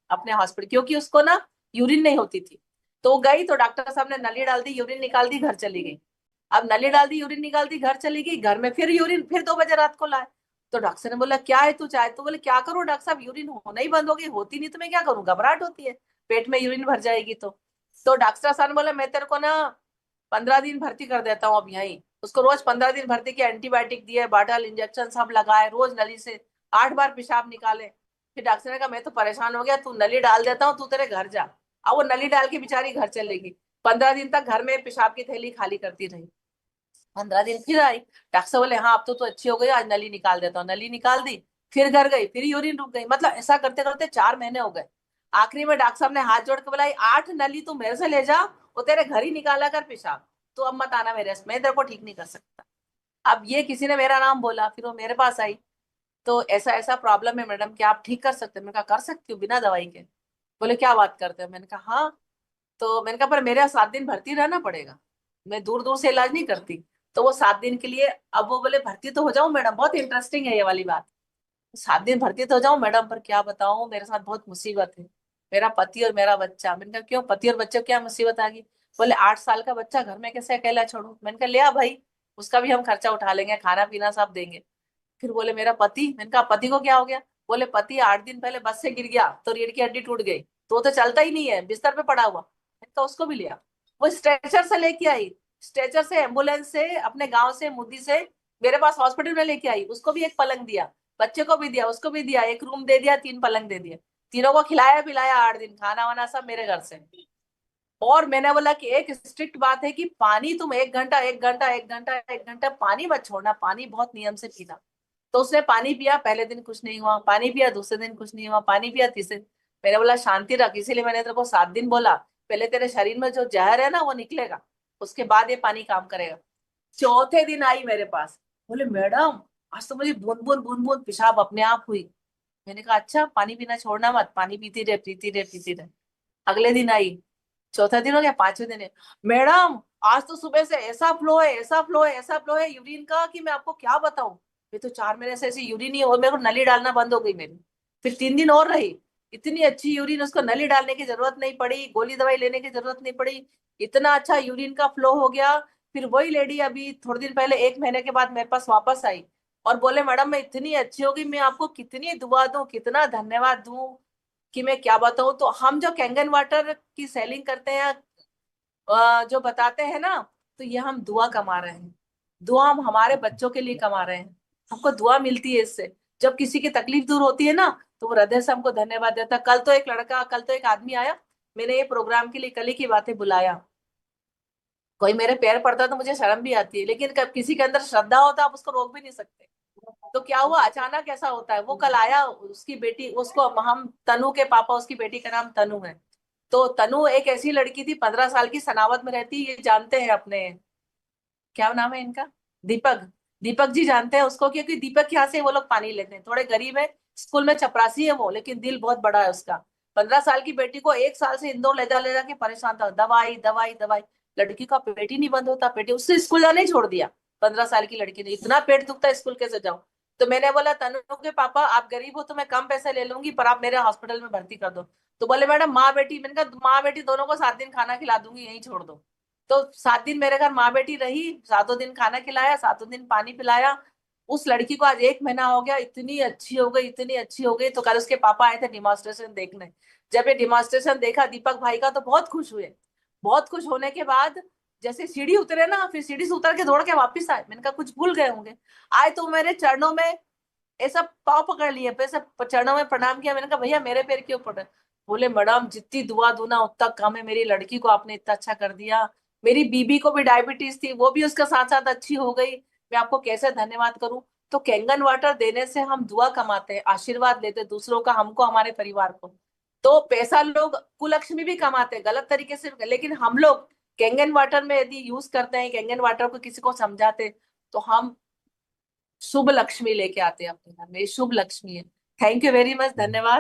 अपने हॉस्पिटल, क्योंकि उसको ना यूरिन नहीं होती थी। तो वो गई, तो डॉक्टर साहब ने नली डाल दी, यूरिन निकाल दी, घर चली गई। अब नली डाल दी, यूरिन निकाल दी, घर चली गई, घर में फिर यूरिन, फिर 2 बजे रात को लाए। तो डॉक्टर ने बोला क्या है तू चाहे? तो बोले क्या करूं डॉक्टर साहब, यूरिन होना ही बंद हो गई, होती नहीं तो मैं क्या करूं, घबराहट होती है, पेट में यूरिन भर जाएगी तो डॉक्टर साहब ने बोला मैं तेरे को ना 15 दिन भर्ती कर देता हूँ अब यहीं। उसको रोज 15 दिन भर्ती किया, एंटीबायोटिक दिए, बाटल इंजेक्शन सब लगाए, रोज नली से 8 बार पेशाब निकाले। फिर डॉक्टर ने कहा मैं तो परेशान हो गया, तू नली डाल देता हूँ, तू तेरे घर जा। अब वो नली डाल के बेचारी घर चलेगी। 15 दिन तक घर में पेशाब की थैली खाली करती रही। 15 दिन फिर आई, डॉक्टर साहब बोले हाँ अब तो अच्छी हो गई, आज नली निकाल देता हूँ, नली निकाल दी। फिर घर गई, फिर यूरिन रुक गई, मतलब ऐसा करते करते 4 महीने हो गए। आखिरी में डॉक्टर साहब ने हाथ जोड़ के बोला 8 नली तू मेरे से ले जा, वो तेरे घर ही निकाला कर पेशाब, तो अब मत आना मेरे से, मैं तेरे को ठीक नहीं कर सकता। अब ये किसी ने मेरा नाम बोला, फिर वो मेरे पास आई। तो ऐसा ऐसा प्रॉब्लम है मैडम, क्या आप ठीक कर सकते हैं? मैं कहा कर सकती हूँ बिना दवाई के। बोले क्या बात करते हो? मैंने कहा हाँ। तो मैंने कहा पर मेरे यहाँ 7 दिन भर्ती रहना पड़ेगा, मैं दूर दूर से इलाज नहीं करती। तो वो 7 दिन के लिए, अब वो बोले भर्ती तो हो जाऊं मैडम, बहुत इंटरेस्टिंग है ये वाली बात। 7 दिन भर्ती तो हो जाऊं मैडम, पर क्या बताऊं मेरे साथ बहुत मुसीबत है, मेरा पति और मेरा बच्चा। मैंने कहा क्यों, पति और बच्चे को क्या मुसीबत आ गई? बोले 8 साल का बच्चा घर में कैसे अकेला छोड़ू? मैंने कहा ले आ भाई, उसका भी हम खर्चा उठा लेंगे, खाना पीना सब देंगे। फिर बोले मेरा पति। मैंने कहा पति को क्या हो गया? बोले पति 8 दिन पहले बस से गिर गया तो रीढ़ की हड्डी टूट गई, तो वो तो चलता ही नहीं है, बिस्तर पे पड़ा हुआ। मैंने कहा उसको भी लिया। वो स्ट्रेचर से लेके आई, स्ट्रेचर से, एम्बुलेंस से, अपने गांव से, मुद्दी से मेरे पास हॉस्पिटल में लेके आई। उसको भी एक पलंग दिया, बच्चे को भी दिया, उसको भी दिया, एक रूम दे दिया, 3 पलंग दे दिए। तीनों को खिलाया पिलाया, 8 दिन खाना वाना सब मेरे घर से। और मैंने बोला कि एक स्ट्रिक्ट बात है कि पानी तुम 1 घंटा 1 घंटा 1 घंटा 1 घंटा पानी मत छोड़ना, पानी बहुत नियम से पीना। तो उसने पानी पिया, पहले दिन कुछ नहीं हुआ, पानी पिया दूसरे दिन कुछ नहीं हुआ, पानी पिया तीसरे। मैंने बोला शांति रख, इसीलिए मैंने तेरे को 7 दिन बोला, पहले तेरे शरीर में जो जहर है ना वो निकलेगा, उसके बाद ये पानी काम करेगा। चौथे दिन आई मेरे पास, बोले मैडम आज तो मुझे बूंद बूंद बूंद बूंद पेशाब अपने आप हुई। मैंने कहा अच्छा, पानी पीना छोड़ना मत, पानी पीती रहे पीती रहे पीती रहे। अगले दिन आई, चौथा दिन हो गया, पांचवें दिन है, मैडम आज तो सुबह से ऐसा फ्लो है, ऐसा फ्लो है, ऐसा फ्लो है यूरिन का कि मैं आपको क्या बताऊं। ये तो 4 महीने से ऐसी यूरिन ही है, और मेरे को नली डालना बंद हो गई मेरी। फिर 3 दिन और रही, इतनी अच्छी यूरिन, उसको नली डालने की जरूरत नहीं पड़ी, गोली दवाई लेने की जरूरत नहीं पड़ी, इतना अच्छा यूरिन का फ्लो हो गया। फिर वही लेडी अभी थोड़े दिन पहले, 1 महीने के बाद मेरे पास वापस आई, और बोले मैडम मैं इतनी अच्छी होगी, मैं आपको कितनी दुआ दूं, कितना धन्यवाद दूं कि मैं क्या बताऊं। तो हम जो कैंगन वाटर की सेलिंग करते हैं, जो बताते हैं ना, तो ये हम दुआ कमा रहे हैं, दुआ हम हमारे बच्चों के लिए कमा रहे हैं। हमको दुआ मिलती है इससे, जब किसी की तकलीफ दूर होती है ना, तो वो हृदय से हमको धन्यवाद देता है। कल तो एक आदमी आया, मैंने ये प्रोग्राम के लिए कल ही की बातें बुलाया, कोई मेरे पैर पड़ता तो मुझे शर्म भी आती है, लेकिन कब किसी के अंदर श्रद्धा होता है आप उसको रोक भी नहीं सकते। तो क्या हुआ, अचानक ऐसा होता है, वो कल आया, उसकी बेटी, उसको हम तनु के पापा, उसकी बेटी का नाम तनु है। तो तनु एक ऐसी लड़की थी, 15 साल की, सनावद में रहती, ये जानते हैं अपने, क्या नाम है इनका, दीपक। दीपक जी जानते हैं उसको, क्योंकि दीपक यहाँ से वो लोग पानी लेते हैं, थोड़े गरीब है, स्कूल में चपरासी है वो, लेकिन दिल बहुत बड़ा है उसका। 15 साल की बेटी को 1 साल से इंदौर ले जा के परेशान था, दवाई दवाई दवाई। लड़की का पेट ही नहीं बंद होता, पेट ही, उससे स्कूल जाना ही छोड़ दिया। 15 साल की लड़की ने, इतना पेट दुखता है स्कूल कैसे जाऊं। तो मैंने बोला तनु के पापा आप गरीब हो तो मैं कम पैसे ले लूंगी, पर आप मेरे हॉस्पिटल में भर्ती कर दो। तो बोले मैडम माँ बेटी, मैंने कहा माँ बेटी दोनों को 7 दिन खाना खिला दूंगी, यहीं छोड़ दो। तो 7 दिन मेरे घर माँ बेटी रही, 7 दिन खाना खिलाया, 7 दिन पानी पिलाया। उस लड़की को आज 1 महीना हो गया, इतनी अच्छी हो गई, इतनी अच्छी हो गई। तो कल उसके पापा आए थे डिमॉन्स्ट्रेशन देखने, जब ये डिमॉन्स्ट्रेशन देखा दीपक भाई का, तो बहुत खुश हुए। बहुत खुश होने के बाद जैसे सीढ़ी उतरे ना, फिर सीढ़ी से उतर के दौड़ के वापस आए। मैंने कहा कुछ भूल गए होंगे। आए तो मेरे चरणों में ऐसा पाँव पकड़ लिए, फिर ऐसा चरणों में प्रणाम किया। मैंने कहा भैया मेरे पैर क्यों पड़ रहे? बोले मैडम जितनी दुआ दूं ना उतना कम है, मेरी लड़की को आपने इतना अच्छा कर दिया। मेरी बीबी को भी डायबिटीज थी, वो भी उसके साथ साथ अच्छी हो गई, मैं आपको कैसे धन्यवाद करूं। तो कैंगन वाटर देने से हम दुआ कमाते हैं, आशीर्वाद लेते हैं दूसरों का, हमको, हमारे परिवार को। तो पैसा लोग कुलक्ष्मी भी कमाते हैं गलत तरीके से, लेकिन हम लोग कैंगन वाटर में यदि यूज करते हैं, कैंगन वाटर को किसी को समझाते, तो हम शुभ लक्ष्मी लेके आते हैं अपने घर में, ये शुभ लक्ष्मी है। थैंक यू वेरी मच, धन्यवाद।